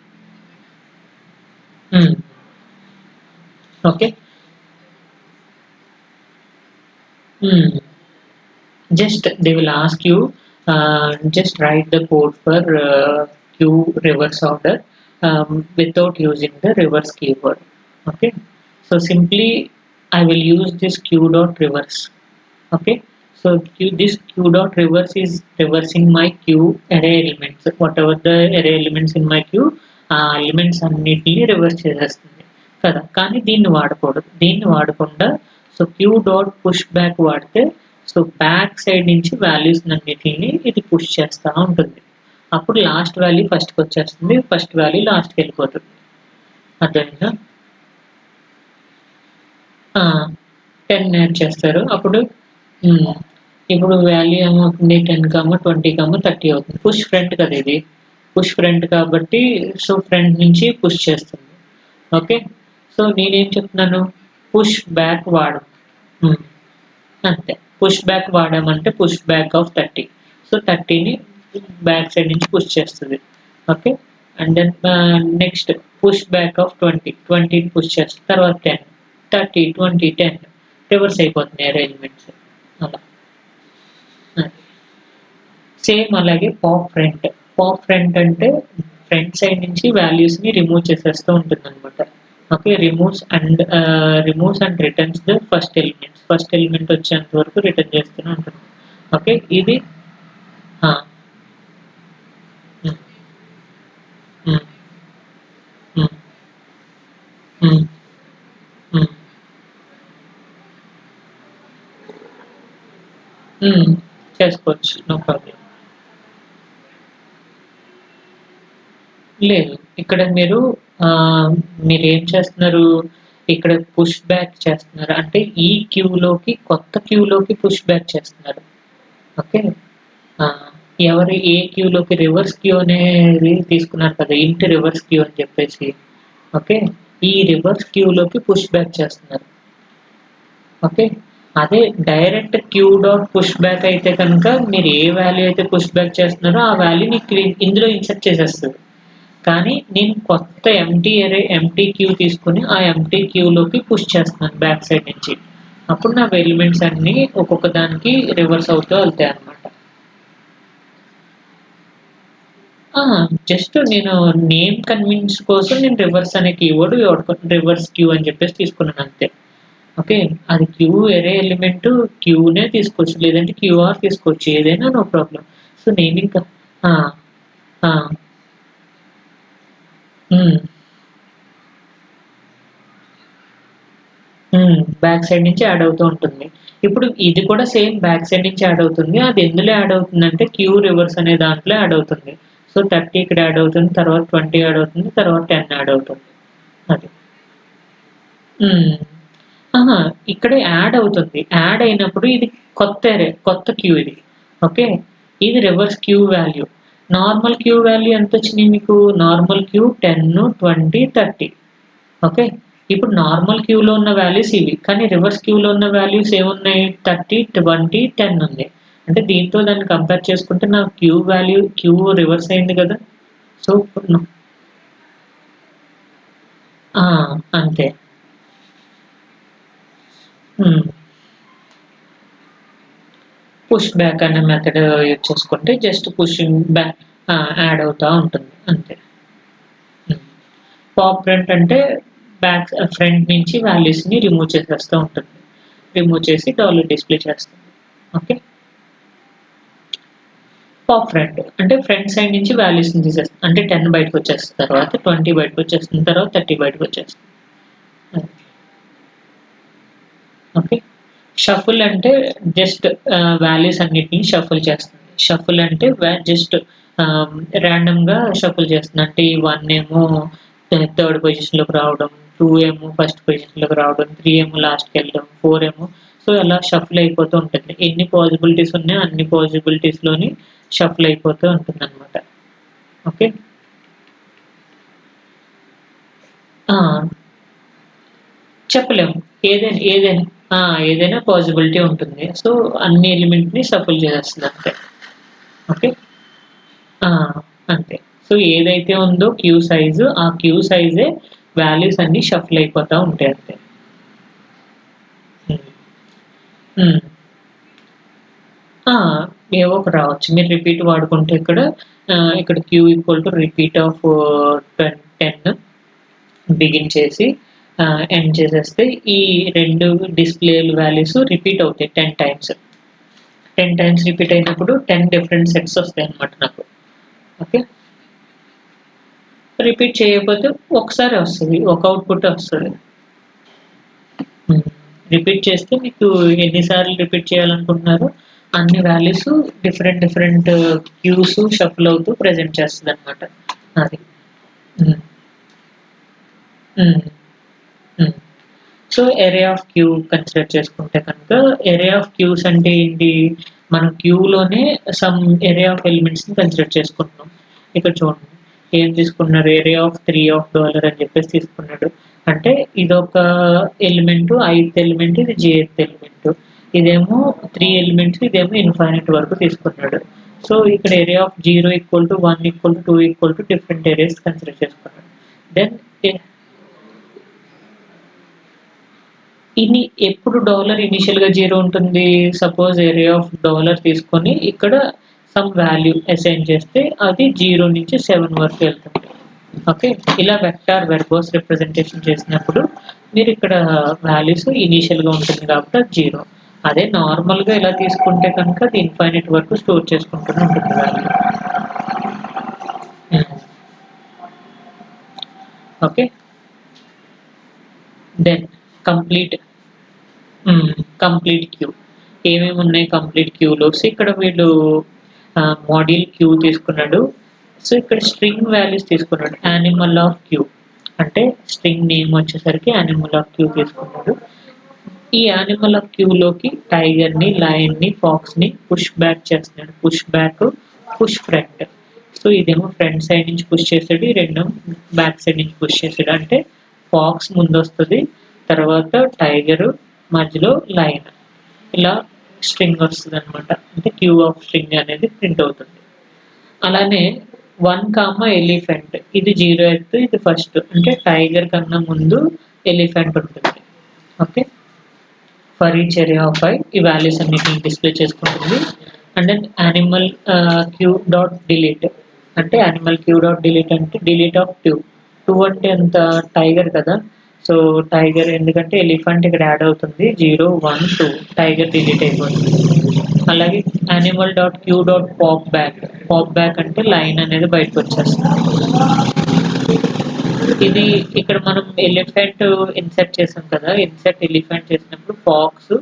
Okay, just they will ask you, just write the code for queue reverse order without using the reverse keyword. Okay, so simply I will use this q dot reverse. Okay, so this q dot reverse is reversing my queue array elements, whatever the array elements in my queue, elements అన్నిటిని reverse చేసేస్తుంది కదా. కానీ దీన్ని వాడకుండా so queue dot push back వాడితే so back side నుంచి values అన్నిటిని ఇది పుష్ చేస్తూ ఉంటుంది. అప్పుడు లాస్ట్ వాల్యూ ఫస్ట్కి వచ్చేస్తుంది, ఫస్ట్ వాల్యూ లాస్ట్కి వెళ్ళిపోతుంది. అర్థమైందా? 10 యాడ్ చేస్తారు. అప్పుడు ఇప్పుడు వాల్యూ ఏమవుతుంది, 10, 20, 30 అవుతుంది. పుష్ ఫ్రంట్ కదా ఇది, పుష్ ఫ్రంట్ కాబట్టి సో ఫ్రంట్ నుంచి పుష్ చేస్తుంది. ఓకే, సో నేనేం చెప్తున్నాను, పుష్ బ్యాక్ వాడు అంతే. పుష్ బ్యాక్ వాడామంటే పుష్ బ్యాక్ ఆఫ్ 30, సో 30ని బ్యాక్ సైడ్ నుంచి పుష్ చేస్తుంది. Okay, and then next push back of 20ని పుష్ చేస్తుంది, తర్వాత 10, 30, 20, 10 రివర్స్ అయిపోతుంది అరేంజ్మెంట్స్ అలా. సేమ్ అలాగే పాప్ ఫ్రంట్ అంటే ఫ్రంట్ సైడ్ నుంచి వాల్యూస్ని రిమూవ్ చేసేస్తూ ఉంటుంది అనమాట. Okay, removes and returns the first element వచ్చేంత వరకు రిటర్న్ చేస్తూనే ఉంటుంది. ఓకే, ఇది చేసుకోవచ్చు, నో ప్రాబ్లం. లేదు, ఇక్కడ మీరు ఏం చేస్తున్నారు, ఇక్కడ పుష్ బ్యాక్ చేస్తున్నారు అంటే ఈ క్యూలోకి కొత్త క్యూలోకి పుష్ బ్యాక్ చేస్తున్నారు. ఓకే, ఎవరు ఏ క్యూలోకి రివర్స్ క్యూ అనేది తీసుకున్నారు కదా, ఇంటి రివర్స్ క్యూ అని చెప్పేసి. ఓకే, ఈ రివర్స్ క్యూలోకి పుష్ బ్యాక్ చేస్తున్నారు. ఓకే, అదే direct queue dot push back అయితే కనుక మీరు ఏ వాల్యూ అయితే పుష్ బ్యాక్ చేస్తున్నారో ఆ వాల్యూని ఇందులో ఇన్సర్ట్ చేసేస్తుంది. కానీ నేను కొత్త ఎంటీ క్యూ తీసుకుని ఆ ఎంటీ క్యూలోకి పుష్ చేస్తున్నాను బ్యాక్ సైడ్ నుంచి. అప్పుడు నా ఎలిమెంట్స్ అన్ని ఒక్కొక్క దానికి రివర్స్ అవుతూ వెళ్తాయి అనమాట. జస్ట్ నేను నేమ్ కన్వీనియన్స్ కోసం నేను రివర్స్ అనే కీవర్డ్ రివర్స్ క్యూ అని చెప్పేసి తీసుకున్నాను అంతే. ఓకే, అది క్యూ ఎరే ఎలిమెంట్ క్యూనే తీసుకోవచ్చు, లేదంటే క్యూఆర్ తీసుకోవచ్చు, ఏదైనా నో ప్రాబ్లం. సో నేను ఇంకా బ్యాక్ సైడ్ నుంచి యాడ్ అవుతూ ఉంటుంది. ఇప్పుడు ఇది కూడా సేమ్ బ్యాక్ సైడ్ నుంచి యాడ్ అవుతుంది. అది ఎందులో యాడ్ అవుతుందంటే క్యూ రివర్స్ అనే దాంట్లో యాడ్ అవుతుంది. సో 30 ఇక్కడ యాడ్ అవుతుంది, తర్వాత 20 యాడ్ అవుతుంది, తర్వాత 10 యాడ్ అవుతుంది. అది ఇక్కడ యాడ్ అవుతుంది. యాడ్ అయినప్పుడు ఇది కొత్త క్యూ ఇది. ఓకే, ఇది reverse queue value. Normal queue value ఎంత వచ్చినాయి మీకు, నార్మల్ క్యూ 10, 20, 30. ఓకే, ఇప్పుడు నార్మల్ క్యూలో ఉన్న వాల్యూస్ ఇవి, కానీ రివర్స్ క్యూలో ఉన్న వాల్యూస్ ఏమున్నాయి, 30, 20, 10 ఉంది. అంటే దీంతో దాన్ని కంపేర్ చేసుకుంటే నా క్యూ రివర్స్ అయింది కదా. సో అంతే. పుష్ బ్యాక్ అనే మెథడ్ యూజ్ చేసుకుంటే జస్ట్ పుషింగ్ బ్యాక్ యాడ్ అవుతూ ఉంటుంది అంతే. పాప్ ఫ్రంట్ అంటే బ్యాక్ ఫ్రంట్ నుంచి వాల్యూస్ని రిమూవ్ చేసేస్తూ ఉంటుంది, రిమూవ్ చేసి డాలర్ డిస్ప్లే చేస్తుంది. ఓకే, పాప్ ఫ్రంట్ అంటే ఫ్రంట్ సైడ్ నుంచి వాల్యూస్ని తీసేస్తుంది, అంటే 10 బయటకు వచ్చేస్తుంది, తర్వాత 20 బయటకు వచ్చేస్తుంది, తర్వాత 30 బయటకు వచ్చేస్తుంది. ఓకే, షఫుల్ అంటే జస్ట్ వాల్యూస్ అన్నిటిని షఫుల్ చేస్తుంది. షఫుల్ అంటే జస్ట్ ర్యాండమ్గా షఫుల్ చేస్తుంది. అంటే ఈ 1 ఏమో థర్డ్ పొజిషన్లోకి రావడం, 2 ఏమో ఫస్ట్ పొజిషన్లోకి రావడం, 3 ఏమో లాస్ట్కి వెళ్ళడం, 4 ఏమో సో అలా షఫుల్ అయిపోతూ ఉంటుంది. ఎన్ని పాసిబిలిటీస్ ఉన్నాయో అన్ని పాసిబిలిటీస్లోని షఫుల్ అయిపోతూ ఉంటుంది అనమాట. ఓకే. చెప్పలేము. ఏదైనా పాసిబిలిటీ ఉంటుంది. సో అన్ని ఎలిమెంట్ని షఫుల్ చేసేస్తుంది అంతే. ఓకే. అంతే. సో ఏదైతే ఉందో క్యూ సైజు, ఆ క్యూ సైజే వాల్యూస్ అన్నీ షఫుల్ అయిపోతా ఉంటాయి అంతే. హ్మ్. హ్మ్. ఆ! ఏవో ఒకటి రావచ్చు. మీరు రిపీట్ వాడుకుంటే ఇక్కడ queue equal to repeat of 10 begin చేసి ఎండ్ చేసేస్తే ఈ 2 డిస్‌ప్లే వాల్యూస్ రిపీట్ అవుతాయి 10 టైమ్స్. 10 టైమ్స్ రిపీట్ అయినప్పుడు 10 డిఫరెంట్ సెట్స్ వస్తాయన్నమాట నాకు. ఓకే. రిపీట్ చేయకపోతే ఒకసారే వస్తది. ఒక అవుట్‌పుట్టే వస్తది. హ్మ్. రిపీట్ చేస్తే మీకు ఎన్ని సార్లు రిపీట్ చేయాలనుకుంటున్నారో అన్ని వాల్యూస్ డిఫరెంట్ క్యూస్ షఫుల్ అవుతూ ప్రెజెంట్ చేస్తదనమాట. అది. హ్మ్. హ్మ్. హ్మ్. సో, అరే ఆఫ్ క్యూ కన్సిడర్ చేసుకుంటే కనుక అరే ఆఫ్ క్యూస్ అంటే ఏంటి? మనం క్యూలోనే సమ్ అరే ఆఫ్ ఎలిమెంట్స్‌ని కన్సిడర్ చేసుకుంటున్నాం. ఇక్కడ చూడండి. ఏం తీసుకున్నారు? అరే ఆఫ్ 3 ఆఫ్ డాలర్ అని చెప్పేసి తీసుకున్నాడు. అంటే ఇదొక ఎలిమెంటు, ఐత్ ఎలిమెంట్, ఇది జేత్ ఎలిమెంటు. ఇదేమో 3 ఎలిమెంట్స్, ఇదేమో ఇన్ఫైనైట్ వరకు తీసుకున్నాడు. సో, ఇక్కడ అరే of 0 equal to 1 equal to 2 equal to different arrays consider చేసుకున్నాడు. దెన్ ఎప్పుడు డాలర్ ఇనీషియల్‌గా 0 ఉంటుంది. సపోజ్ ఏరే ఆఫ్ డాలర్ తీసుకొని ఇక్కడ సమ్ వాల్యూ అసైన్ చేస్తే అది 0 నుంచి 7 వరకు వెళ్తుంది. ఓకే. ఇలా వెక్టార్ వెర్బోస్ రిప్రజెంటేషన్ చేసినప్పుడు మీరిక్కడ వాల్యూస్ ఇనీషియల్‌గా ఉంటుంది కాబట్టి అది 0. అదే నార్మల్‌గా ఇలా తీసుకుంటే కనుక అది ఇన్ఫైనైట్ వరకు స్టోర్ చేసుకుంటూనే ఉంటుంది value. Hmm. Okay. Then complete complete queue. ఏమేమున్నాయి కంప్లీట్ క్యూలో? సో, ఇక్కడ వీళ్ళు మోడ్యూల్ క్యూ తీసుకున్నాడు. సో, ఇక్కడ స్ట్రింగ్ వాల్యూస్ తీసుకున్నాడు. Animal of queue. అంటే స్ట్రింగ్ నేమ్ వచ్చేసరికి యానిమల్ ఆఫ్ క్యూ తీసుకున్నాడు. ఈ యానిమల్ ఆఫ్ క్యూలోకి టైగర్‌ని, లయన్‌ని, ఫాక్స్‌ని పుష్ బ్యాక్ చేస్తున్నాడు. Push back, push front. So, ఇదేమో ఫ్రంట్ సైడ్ నుంచి పుష్ చేసాడు. ఈ రెండేమో బ్యాక్ సైడ్ నుంచి పుష్ చేసాడు. అంటే ఫాక్స్ ముందొస్తది. తర్వాత టైగరు, మధ్యలో లయన్. ఇలా స్ట్రింగ్ వస్తదనమాట. అంటే క్యూ ఆఫ్ స్ట్రింగ్ అనేది ప్రింట్ అవుతుంది. అలానే 1, ఎలిఫెంట్. ఇది 0th, ఇది ఫస్ట్. అంటే టైగర్ కన్నా ముందు ఎలిఫెంట్ ఉంటుంది. Okay. For each array of I ఈ వాల్యూస్ అన్నిటిని డిస్‌ప్లే చేసుకుంటుంది. And then animal queue dot delete. అంటే యానిమల్ క్యూ డాట్ డిలీట్ అంటే డిలీట్ ఆఫ్ 2. 2 అంటే ఎంత? టైగర్ కదా! సో, టైగర్ ఎందుకంటే ఎలిఫెంట్ ఇక్కడ యాడ్ అవుతుంది. 0, 1, 2 టైగర్ డిలీట్ అయిపోతుంది. అలాగే animal dot queue dot pop back. Pop back అంటే లైన్ అనేది బయటకొచ్చేస్తుంది. ఇది ఇక్కడ మనం ఎలిఫెంట్ ఇన్సర్ట్ చేసాం కదా! ఇన్సర్ట్ ఎలిఫెంట్ చేసినప్పుడు fox,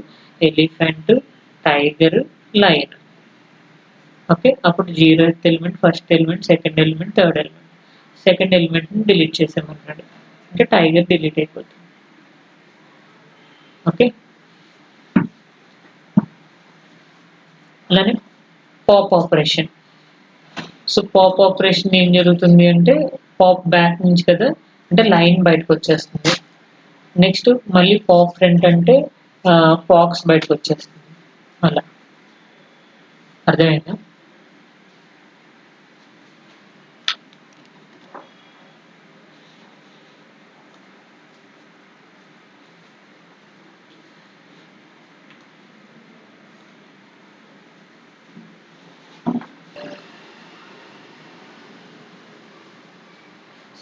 elephant, tiger, lion. Okay. అప్పుడు 0th element, first element, second element, third element. Second ఎలిమెంట్‌ని డిలీట్ చేసామన్నాడు. అంటే టైగర్ డిలీట్ అయిపోతుంది. ఓకే. అలానే pop operation. So, pop operation ఏం జరుగుతుంది అంటే పాప్ బ్యాక్ నుంచి కదా! అంటే లైన్ బయటకొచ్చేస్తుంది. నెక్స్ట్ మళ్ళీ పాప్ ఫ్రంట్ అంటే ఫాక్స్ బయటకొచ్చేస్తుంది. అలా. అర్థమైందా?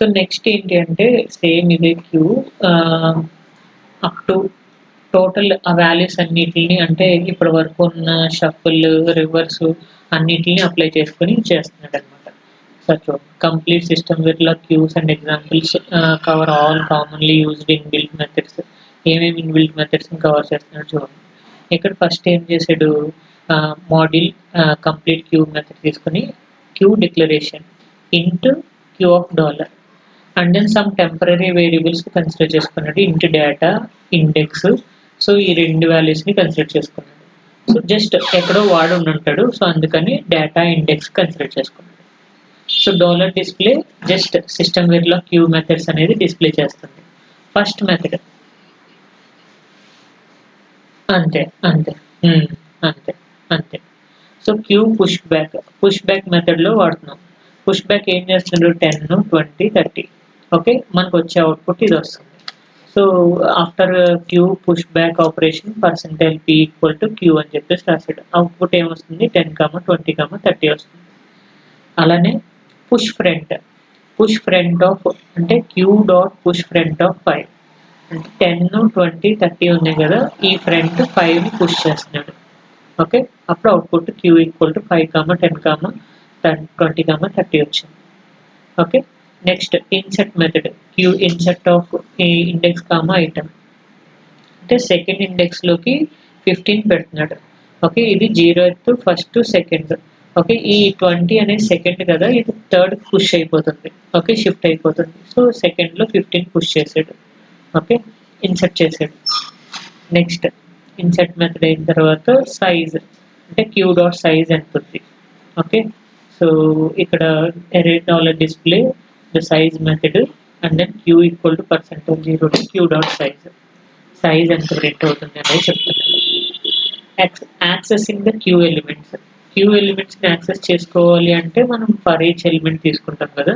సో, నెక్స్ట్ ఏంటి అంటే సేమ్ ఇదే క్యూ ఆహ్, అప్ టు టోటల్ ఆ వాల్యూస్ అన్నిటిని అంటే ఇప్పటి వరకు ఉన్న షఫుల్, రివర్స్ అన్నిటిని అప్లై చేసుకొని చేస్తున్నాడనమాట. సో, చూడండి complete system with queues and examples cover all commonly used in built methods. ఏమేమి ఇన్ బిల్ట్ మెథడ్స్‌ని కవర్ చేస్తున్నాడో చూడండి. ఇక్కడ ఫస్ట్ ఏం చేసాడు? మాడ్యూల్ కంప్లీట్ క్యూ మెథడ్ తీసుకొని queue declaration int queue of dollar and then some temporary variables consider చేసుకున్నాడు int data index. సో ఈ రెండు వాల్యూస్ని కన్సిడర్ చేసుకున్నాడు. సో జస్ట్ ఎక్కడో వాడు ఉంటాడు, సో అందుకని డేటా ఇండెక్స్ కన్సిడర్ చేసుకున్నాడు. So dollar display just system వేర్లో క్యూ మెథడ్స్ అనేది డిస్ప్లే చేస్తుంది. ఫస్ట్ మెథడ్ అంతే అంతే అంతే అంతే. సో క్యూ పుష్ బ్యాక్ మెథడ్లో వాడుతున్నాం. పుష్ బ్యాక్ ఏం చేస్తున్నాడు, 10, 20, 30. ఓకే, మనకు వచ్చే అవుట్పుట్ ఇది వస్తుంది. So after queue push back operation percentile P equal to queue అని చెప్పేసి రాసాడు. అవుట్పుట్ ఏమొస్తుంది, 10, 20, 30 వస్తుంది. అలానే పుష్ ఫ్రంట్ ఆఫ్ అంటే queue dot push front of 5 అంటే 10, 20, 30 ఉన్నాయి కదా, ఈ ఫ్రంట్ 5ని పుష్ చేస్తున్నాడు. ఓకే, అప్పుడు అవుట్పుట్ క్యూ ఈక్వల్ టు 5, 10, 20, 30 వచ్చింది. Okay, next insert method queue insert of index item అంటే సెకండ్ ఇండెక్స్లోకి 15 పెడుతున్నాడు. ఓకే, ఇది 0th, 1st, 2nd. ఓకే, ఈ 20 అనేది సెకండ్ కదా, ఇది థర్డ్ పుష్ అయిపోతుంది. ఓకే, షిఫ్ట్ అయిపోతుంది. సో సెకండ్లో 15 పుష్ చేసాడు. ఓకే, ఇన్సెట్ చేసాడు. నెక్స్ట్ ఇన్సెట్ మెథడ్ అయిన తర్వాత సైజ్ అంటే క్యూ డాట్ సైజ్ ఎంత ఉంది. ఓకే, సో ఇక్కడ array dollar display the size method and then queue equal to percentage 0 queue dot size ఎంత ప్రింట్ అవుతుంది అనేది చెప్తున్నాను. యాక్సెసింగ్ ద క్యూ ఎలిమెంట్స్ని యాక్సెస్ చేసుకోవాలి అంటే మనం ఫర్ ఈచ్ ఎలిమెంట్ తీసుకుంటాం కదా.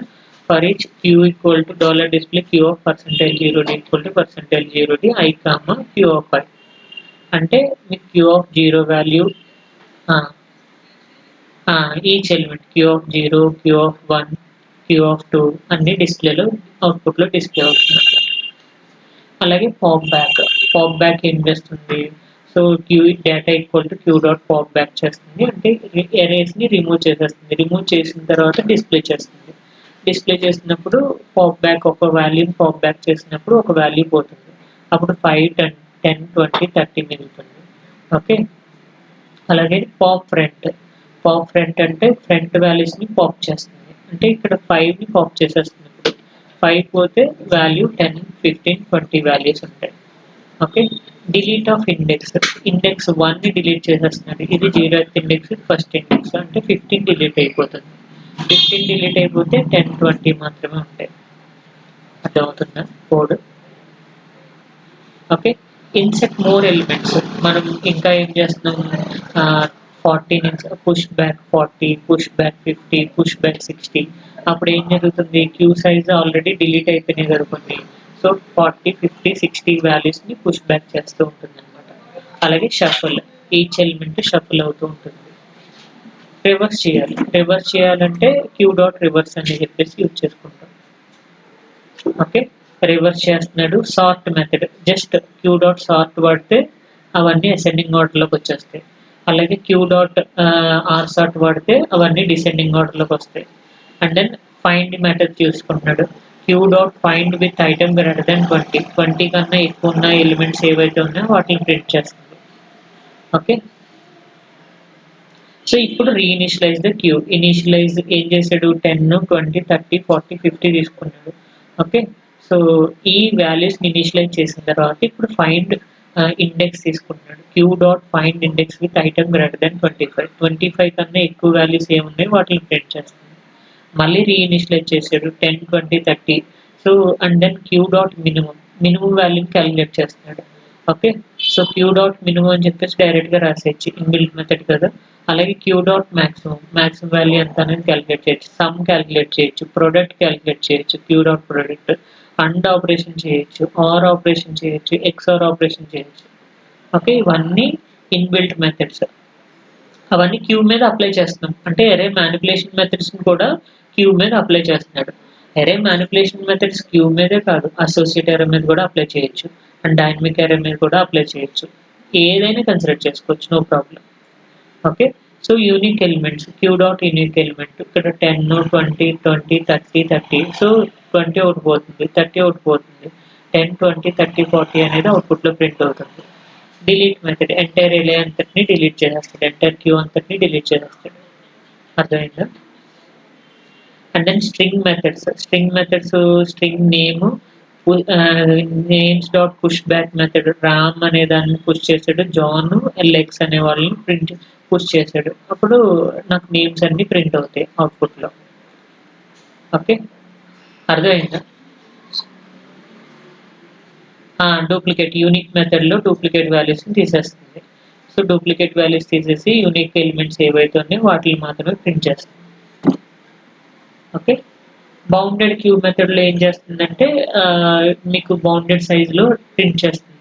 For each queue equal to dollar display queue of percentage 0 equal to percentage 0 i comma queue of i అంటే మీకు queue of 0 value each element queue of 0, queue of 1, queue of 2 అన్ని డిస్ప్లేలో అవుట్పుట్లో display అవుతుంది. అలాగే pop back ఏం చేస్తుంది, so queue data equal to queue dot pop back చేస్తుంది అంటే ఎరేస్ని రిమూవ్ చేసేస్తుంది. రిమూవ్ చేసిన తర్వాత డిస్ప్లే చేస్తుంది. డిస్ప్లే చేసినప్పుడు పాప్ బ్యాక్ ఒక వాల్యూ పాప్ బ్యాక్ చేసినప్పుడు ఒక వాల్యూ పోతుంది. అప్పుడు 5, 10, 20, 30 మిగులుతుంది. ఓకే, అలాగే పాప్ ఫ్రంట్ అంటే ఫ్రంట్ వాల్యూస్ని పాప్ చేస్తుంది. అంటే ఇక్కడ 5ని పాప్ చేసేస్తుంది. 5 పోతే వాల్యూ 10, 15, 20 వాల్యూస్ ఉంటాయి. ఓకే, డిలీట్ ఆఫ్ ఇండెక్స్ 1ని డిలీట్ చేసేస్తున్నాడు. ఇది 0th ఇండెక్స్, 1st ఇండెక్స్ అంటే 15 డిలీట్ అయిపోతుంది. 15 డిలీట్ అయిపోతే 10, 20 మాత్రమే ఉంటాయి. అర్థమవుతుందా code? Okay, INCET more elements మనం ఇంకా ఏం చేస్తున్నాం, 40 నుంచి push back 40, push back 50, push back 60. అప్పుడు ఏం జరుగుతుంది, క్యూ సైజ్ ఆల్రెడీ డిలీట్ అయిపోయినాయి జరుగుతుంది. సో 40, 50, 60 వాల్యూస్ని పుష్ బ్యాక్ చేస్తూ ఉంటుంది అనమాట. అలాగే షఫల్ ఈచ్ ఎలిమెంట్ షఫల్ అవుతూ ఉంటుంది. రివర్స్ చేయాలంటే క్యూ డాట్ రివర్స్ అని చెప్పేసి యూజ్ చేసుకుంటాం. ఓకే, రివర్స్ చేస్తున్నాడు. Sort method just q dot sort వాడితే అవన్నీ అసెండింగ్ ఆర్డర్లోకి వచ్చేస్తాయి. అలాగే క్యూ డాట్ ఆర్ సార్ట్ వాడితే అవన్నీ డిసెండింగ్ ఆర్డర్లోకి వస్తాయి. అండ్ దెన్ ఫైండ్ మెథడ్ చూసుకుంటున్నాడు. Q dot find with item greater than 20 కన్నా ఎక్కువ ఉన్న ఎలిమెంట్స్ ఏవైతే ఉన్నాయో వాటిని ప్రింట్ చేస్తుంది. ఓకే, సో ఇప్పుడు రీఇనిషియలైజ్ ద క్యూ. ఇనిషియలైజ్ ఏం చేశాడు, 10, 20, 30, 40, 50 తీసుకున్నాడు. ఓకే, సో ఈ వాల్యూస్ని ఇనిషియలైజ్ చేసిన తర్వాత ఇప్పుడు ఫైండ్ ఇండెక్స్ తీసుకుంటున్నాడు. Q dot find index with item greater than 25 కన్నా ఎక్కువ వాల్యూస్ ఏమున్నాయి వాటిని ప్రింట్ చేస్తుంది. మళ్ళీ రీఇనిషియలైజ్ చేశాడు 10, 20, 30. So and then queue dot minimum వాల్యూని క్యాలిక్యులేట్ చేస్తున్నాడు. Okay, so queue dot minimum అని చెప్పేసి డైరెక్ట్గా రాసేయచ్చు, ఇన్బిల్ట్ మెథడ్ కదా. అలాగే క్యూ డాట్ మ్యాక్సిమం వాల్యూ ఎంత అనేది క్యాలిక్యులేట్ చేయొచ్చు, సమ్ క్యాలిక్యులేట్ చేయొచ్చు, ప్రొడక్ట్ క్యాలిక్యులేట్ చేయొచ్చు, q dot product, and operation చేయొచ్చు, ఆర్ ఆపరేషన్ చేయొచ్చు, ఎక్స్ఆర్ ఆపరేషన్ చేయొచ్చు. ఓకే, ఇవన్నీ ఇన్బిల్ట్ మెథడ్స్. అవన్నీ క్యూ మీద అప్లై చేస్తున్నాం అంటే ఎరే మ్యానిపులేషన్ మెథడ్స్ని కూడా క్యూ మీద అప్లై చేస్తున్నాడు. ఎరే మ్యానిపులేషన్ మెథడ్స్ క్యూ మీదే కాదు, అసోసియేట్ ఎరే మీద కూడా అప్లై చేయొచ్చు, అండ్ డైనమిక్ ఎరే మీద కూడా అప్లై చేయొచ్చు. ఏదైనా కన్సిడర్ చేసుకోవచ్చు, no problem. Okay, so unique elements q dot unique element ఇక్కడ 10, 20, 20, 30, 30. సో 20 అవుట్ పోతుంది, 30 అవుట్ పోతుంది, 10, 20, 30, 40 అనేది అవుట్పుట్లో ప్రింట్ అవుతుంది. డిలీట్ మెథడ్ ఎంటైర్ రిలే అంతటిని డిలీట్ చేసేస్తాడు, ఎంటైర్ క్యూ అంతటిని డిలీట్ చేసేస్తాడు. అర్థమైందా? And then string methods string name, names dot push back method Ram అనే దాన్ని పుష్ చేసాడు, జాన్ ఎల్ఎక్స్ అనే వాళ్ళని పుష్ చేసాడు. అప్పుడు నాకు నేమ్స్ అన్ని ప్రింట్ అవుతాయి అవుట్పుట్లో. ఓకే, అర్థమైందా? డూప్లికేట్ యూనిక్ మెథడ్లో డూప్లికేట్ వాల్యూస్ని తీసేస్తుంది. సో డూప్లికేట్ వాల్యూస్ తీసేసి యూనిక్ ఎలిమెంట్స్ ఏవైతే ఉన్నాయో వాటిని మాత్రమే ప్రింట్ చేస్తుంది. ఓకే, బౌండెడ్ క్యూ మెథడ్లో ఏం చేస్తుందంటే మీకు బౌండెడ్ సైజులో ప్రింట్ చేస్తుంది.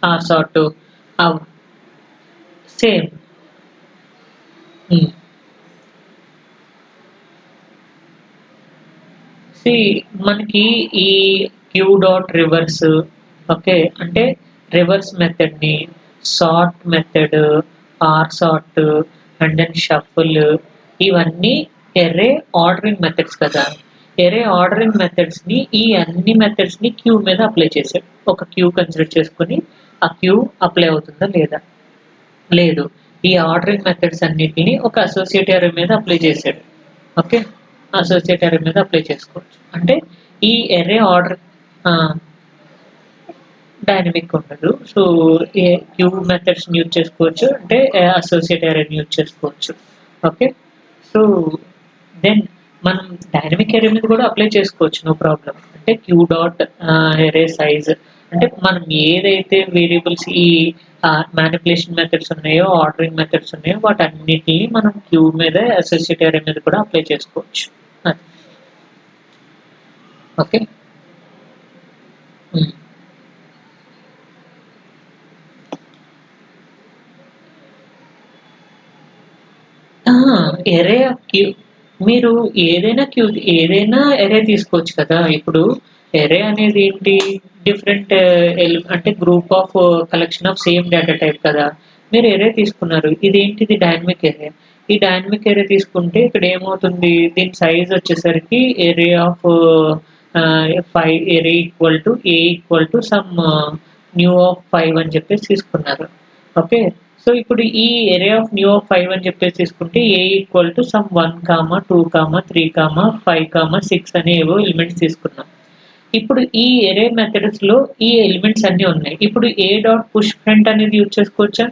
ఆ సార్ట్ సేమ్. మనకి ఈ క్యూ డాట్ రివర్స్, ఓకే, అంటే రివర్స్ మెథడ్ని, sort method, or sort, and then shuffle, ఇవన్నీ ఎర్రే ఆర్డరింగ్ మెథడ్స్ కదా. ఎర్రే ఆర్డరింగ్ మెథడ్స్ని, ఈ అన్ని మెథడ్స్ని క్యూ మీద అప్లై చేశాడు. ఒక క్యూ కన్సిడర్ చేసుకుని ఆ క్యూ అప్లై అవుతుందా లేదా, లేదు, ఈ ఆర్డరింగ్ మెథడ్స్ అన్నిటిని ఒక అసోసియేట్ ఎర్రే మీద అప్లై చేశాడు. ఓకే, అసోసియేట్ ఎర్రే మీద అప్లై చేసుకోవచ్చు. అంటే ఈ ఎర్రే ఆర్డర్ డైనమిక్ ఉండదు. So A Q methods use చేసుకోవచ్చు, అంటే అసోసియేట్ ఎర్రేని యూజ్ చేసుకోవచ్చు. ఓకే, సో దెన్ మనం డైనమిక్ ఎర్రే మీద కూడా అప్లై చేసుకోవచ్చు, నో ప్రాబ్లం. అంటే క్యూ డాట్ ఎర్రే సైజ్, అంటే మనం ఏదైతే వేరియబుల్స్ ఈ మ్యానిపులేషన్ మెథడ్స్ ఉన్నాయో, ఆర్డరింగ్ మెథడ్స్ ఉన్నాయో, వాటన్నిటిని మనం క్యూ మీద అసోసియేట్ ఎర్రే మీద కూడా అప్లై చేసుకోవచ్చు. ఓకే, ఎరే ఆఫ్ క్యూ, మీరు ఏదైనా ఎరే తీసుకోవచ్చు కదా. ఇప్పుడు ఎరే అనేది ఏంటి, డిఫరెంట్ అంటే group of collection of same data type కదా. మీరు ఎరే తీసుకున్నారు, ఇదేంటిది డైనమిక్ ఎరే. ఈ డైనమిక్ ఎరే తీసుకుంటే ఇక్కడ ఏమవుతుంది, దీని సైజ్ వచ్చేసరికి array of 5 array equal to a equal to some new of 5 అని చెప్పేసి తీసుకున్నారు. ఓకే, సో ఇప్పుడు ఈ ఎరే ఆఫ్ న్యూ ఆఫ్ 5 అని చెప్పేసి తీసుకుంటే ఏ ఈక్వల్ టు సమ్ 1, 2, 3, 5, 6 అనే ఏవో ఎలిమెంట్స్ తీసుకున్నాం. ఇప్పుడు ఈ ఎరే మెథడ్స్ లో ఈ ఎలిమెంట్స్ అన్ని ఉన్నాయి. ఇప్పుడు ఏ డాట్ పుష్ ఫ్రంట్ అనేది యూజ్ చేసుకోవచ్చా,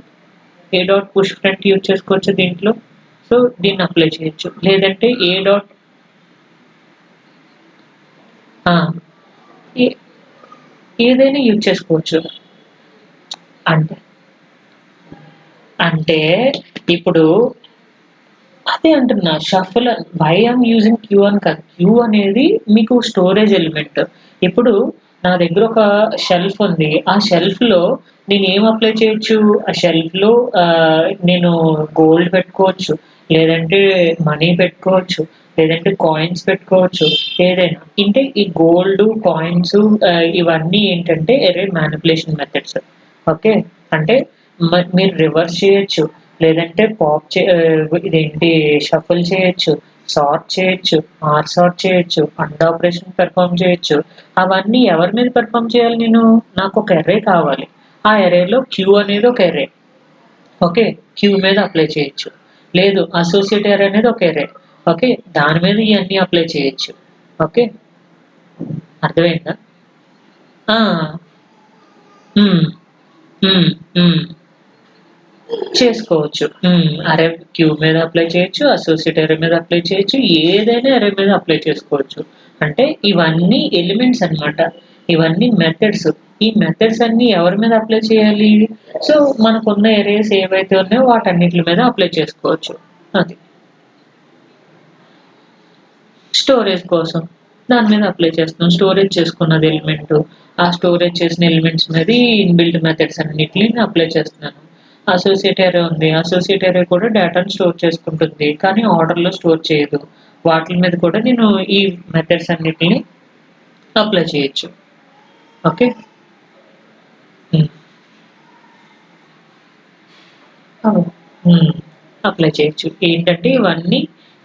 A dot push front use చేసుకోవచ్చా దీంట్లో. సో దీన్ని అప్లై చేయొచ్చు, లేదంటే ఏ డాట్ ఏదైనా యూజ్ చేసుకోవచ్చు. అంటే అంటే ఇప్పుడు అదే అంటున్నా, shuffle why am using queue అని కాదు. క్యూ అనేది మీకు స్టోరేజ్ ఎలిమెంట్. ఇప్పుడు నా దగ్గర ఒక షెల్ఫ్ ఉంది, ఆ షెల్ఫ్లో నేను ఏం అప్లై చేయొచ్చు, ఆ షెల్ఫ్లో నేను గోల్డ్ పెట్టుకోవచ్చు, లేదంటే మనీ పెట్టుకోవచ్చు, లేదంటే కాయిన్స్ పెట్టుకోవచ్చు, ఏదైనా. అంటే ఈ గోల్డ్, కాయిన్స్ ఇవన్నీ ఏంటంటే ఎరే మ్యానిపులేషన్ మెథడ్స్. ఓకే, అంటే మీరు రివర్స్ చేయొచ్చు, లేదంటే ఇదేంటి షఫుల్ చేయొచ్చు, సార్ట్ చేయొచ్చు, ఆర్ సార్ట్ చేయొచ్చు, అండ్ ఆపరేషన్ పెర్ఫామ్ చేయొచ్చు. అవన్నీ ఎవరి మీద పెర్ఫామ్ చేయాలి, నేను నాకు ఒక ఎర్రే కావాలి, ఆ ఎర్రేలో క్యూ అనేది ఒక ఎర్రే. ఓకే, క్యూ మీద అప్లై చేయొచ్చు, లేదు అసోసియేట్ ఎర్రే అనేది ఒక ఎర్రే. ఓకే, దాని మీద ఇవన్నీ అప్లై చేయొచ్చు. ఓకే, అర్థమైందా? ఆ, ఉమ్, ఉమ్, ఉమ్. చేసుకోవచ్చు. అరే క్యూ మీద అప్లై చేయొచ్చు, అసోసియేట్ అరే మీద అప్లై చేయొచ్చు, ఏదైనా అరే మీద అప్లై చేసుకోవచ్చు. అంటే ఇవన్నీ ఎలిమెంట్స్ అన్నమాట, ఇవన్నీ మెథడ్స్. ఈ మెథడ్స్ అన్ని ఎవరి మీద అప్లై చేయాలి, సో మనకున్న ఎరేస్ ఏవైతే ఉన్నాయో వాటన్నిటి మీద అప్లై చేసుకోవచ్చు. అది స్టోరేజ్ కోసం దాని మీద అప్లై చేస్తున్నాం. స్టోరేజ్ చేసుకున్నది ఎలిమెంట్, ఆ స్టోరేజ్ చేసిన ఎలిమెంట్స్ మీద ఇన్బిల్ట్ మెథడ్స్ అన్నిటిని అప్లై చేస్తున్నాను. అసోసియేట్ ఎరే ఉంది, అసోసియేట్ ఎరే కూడా డేటాను స్టోర్ చేసుకుంటుంది, కానీ ఆర్డర్లో స్టోర్ చేయదు. వాటి మీద కూడా నేను ఈ మెథడ్స్ అన్నిటిని అప్లై చేయొచ్చు. ఓకే, అప్లై చేయొచ్చు. ఏంటంటే ఇవన్నీ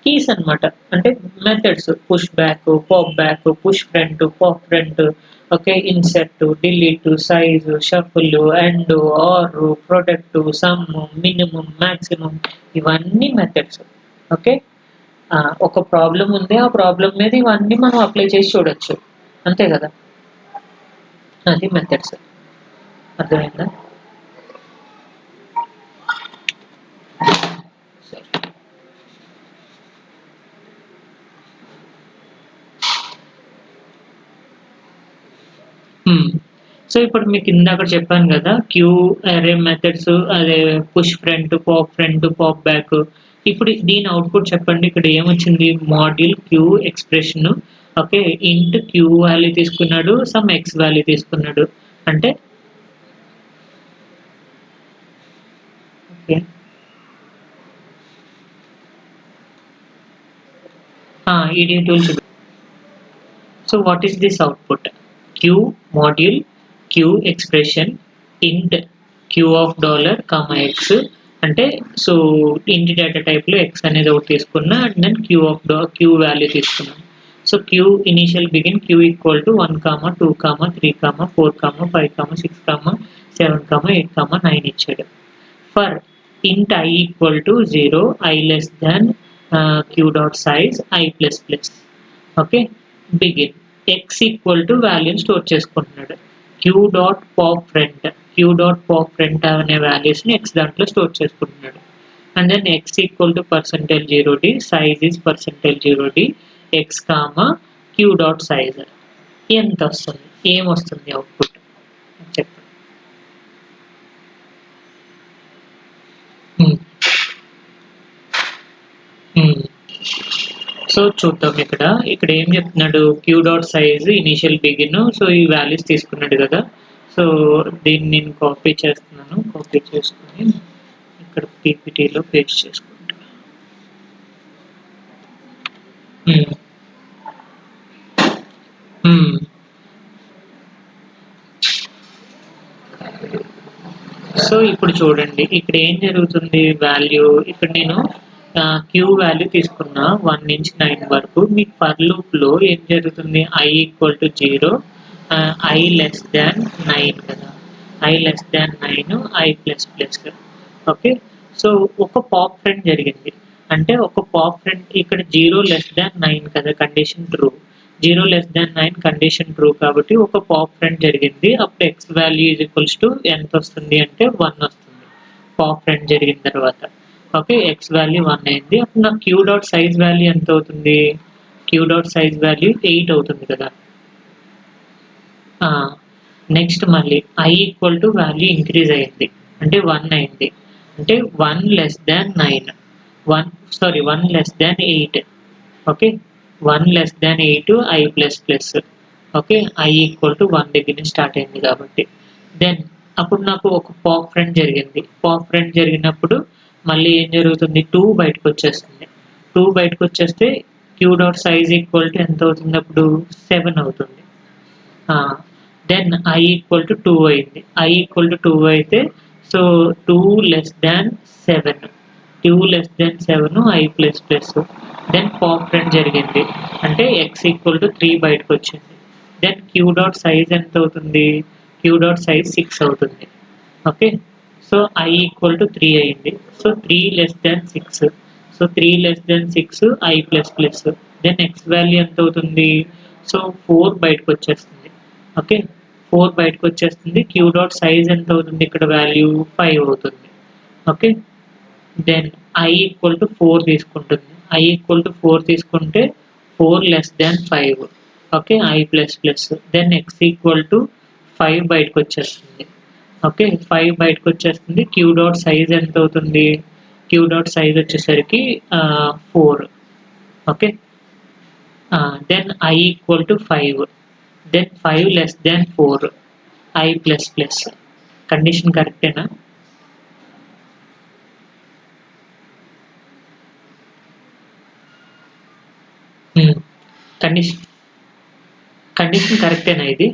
కీస్ అన్నమాట. అంటే methods push back, pop back, push front, pop front, okay, insert, delete, size, shuffle, end, or, protect, sum, minimum, maximum, ఇవన్నీ మెథడ్స్. ఓకే. ఒక ప్రాబ్లం ఉంది. ఆ ప్రాబ్లం మీద ఇవన్నీ మనం అప్లై చేసి చూడొచ్చు. అంతే కదా! అది మెథడ్స్. అర్థమైందా? సరే. సో ఇప్పుడు మీకు ఇందాక చెప్పాను కదా! క్యూ అరే మెథడ్స్, అదే పుష్ ఫ్రంట్, పాప్ బ్యాక్. ఇప్పుడు దీని అవుట్‌పుట్ చెప్పండి. ఇక్కడ ఏమొచ్చింది? Module queue expression. Okay. Int queue value తీసుకున్నాడు. సమ్ ఎక్స్ వాల్యూ తీసుకున్నాడు. అంటే ఓకే. ఈడియో టూల్ చూడు. So what is this output? Queue module queue expression int queue of dollar comma x. అంటే సో ఇంట్ డేటా టైప్‌లో ఎక్స్ అనేది ఒకటి తీసుకున్నా అండ్ దెన్ క్యూ వాల్యూ తీసుకున్నాను. So queue initial begin queue equal to 1, 2, 3, 4, 5, 6, 7, 8, 9 ఇచ్చాడు. For int I equal to 0, I less than q dot size I plus plus. Okay. Begin x equal to వాల్యూని store చేసుకుంటున్నాడు. q dot pop front అనే వాల్యూస్ని x దాంట్లో store చేసుకుంటున్నాడు. And then x equal to percentage 0d, size is percentage 0d, x comma q dot size. ఎంత వస్తుంది? ఏమొస్తుంది output చెప్పండి. సో చూద్దాం ఇక్కడ. ఇక్కడ ఏం చెప్తున్నాడు? Q dot size initial begin. So ఈ వాల్యూస్ తీసుకున్నాడు కదా! సో దీన్ని నేను కాపీ చేస్తున్నాను. కాపీ చేసుకొని ఇక్కడ పీపీటీలో పేస్ట్ చేసుకుంటా. హ్మ్. హ్మ్. సో ఇప్పుడు చూడండి. ఇక్కడ ఏం జరుగుతుంది? వాల్యూ ఇక్కడ నేను క్యూ వాల్యూ తీసుకున్నా 1 నుంచి 9 వరకు. మీకు ఫర్ లూప్‌లో ఏం జరుగుతుంది? i equal to 0, i less than 9 కదా! i less than 9, i plus plus. Okay. So ఒక పాప్ ఫ్రంట్ జరిగింది. అంటే ఒక పాప్ ఫ్రంట్ ఇక్కడ 0 లెస్ థాన్ 9 కదా! Condition true. 0 less than 9 condition true కాబట్టి ఒక పాప్ ఫ్రంట్ జరిగింది. అప్పుడు x value is equals to ఎంత వస్తుంది అంటే 1 వస్తుంది. పాప్ ఫ్రంట్ జరిగిన తర్వాత. ఓకే. x వాల్యూ 1 అయింది. అప్పుడు నాకు క్యూ డాట్ సైజ్ వాల్యూ ఎంత అవుతుంది? క్యూ డాట్ సైజ్ వాల్యూ 8 అవుతుంది కదా! నెక్స్ట్ మళ్ళీ i equal to value increase అయింది. అంటే 1 అయింది. అంటే 1 less than 9. 1 less than 8. Okay. 1 less than 8 i plus plus. Okay. i equal to 1 దగ్గర నుంచి స్టార్ట్ అయింది కాబట్టి. దెన్ అప్పుడు నాకు ఒక పాప్ ఫ్రంట్ జరిగింది. పాప్ ఫ్రంట్ జరిగినప్పుడు మళ్ళీ ఏం జరుగుతుంది? 2 బయటకు వచ్చేస్తుంది. 2 బయటకు వచ్చేస్తే q dot size equal to ఎంత అవుతుంది అప్పుడు? 7 అవుతుంది. దెన్ i ఈక్వల్ టు 2 అయింది. i ఈక్వల్ టు 2 అయితే so 2 less than 7. 2 less than 7 i plus plus. Then pop front జరిగింది. అంటే x ఈక్వల్ టు 3 బయటకు వచ్చింది. దెన్ క్యూ డాట్ సైజ్ ఎంత అవుతుంది? క్యూ డాట్ సైజ్ 6 అవుతుంది. Okay. So i equal to 3 అయింది. So 3 less than 6. So 3 less than 6 i plus plus. Then x value ఎంత అవుతుంది? సో 4 బయటకు వచ్చేస్తుంది. ఓకే. 4 బయటకు వచ్చేస్తుంది. క్యూ డాట్ సైజ్ ఎంత అవుతుంది? ఇక్కడ వాల్యూ 5 అవుతుంది. Okay. Then i equal to 4 తీసుకుంటుంది. i ఈక్వల్ టు 4 తీసుకుంటే 4 less than 5. Okay. i plus plus. Then x equal to 5 బయటకు వచ్చేస్తుంది. ఓకే. 5 బయటకు వచ్చేస్తుంది. క్యూ డాట్ సైజ్ ఎంత అవుతుంది? క్యూ డాట్ సైజ్ వచ్చేసరికి 4. Okay. Then i equal to 5. Then 5 less than 4. i plus plus. Condition కరెక్టేనా? Condition condition కరెక్టేనా ఇది?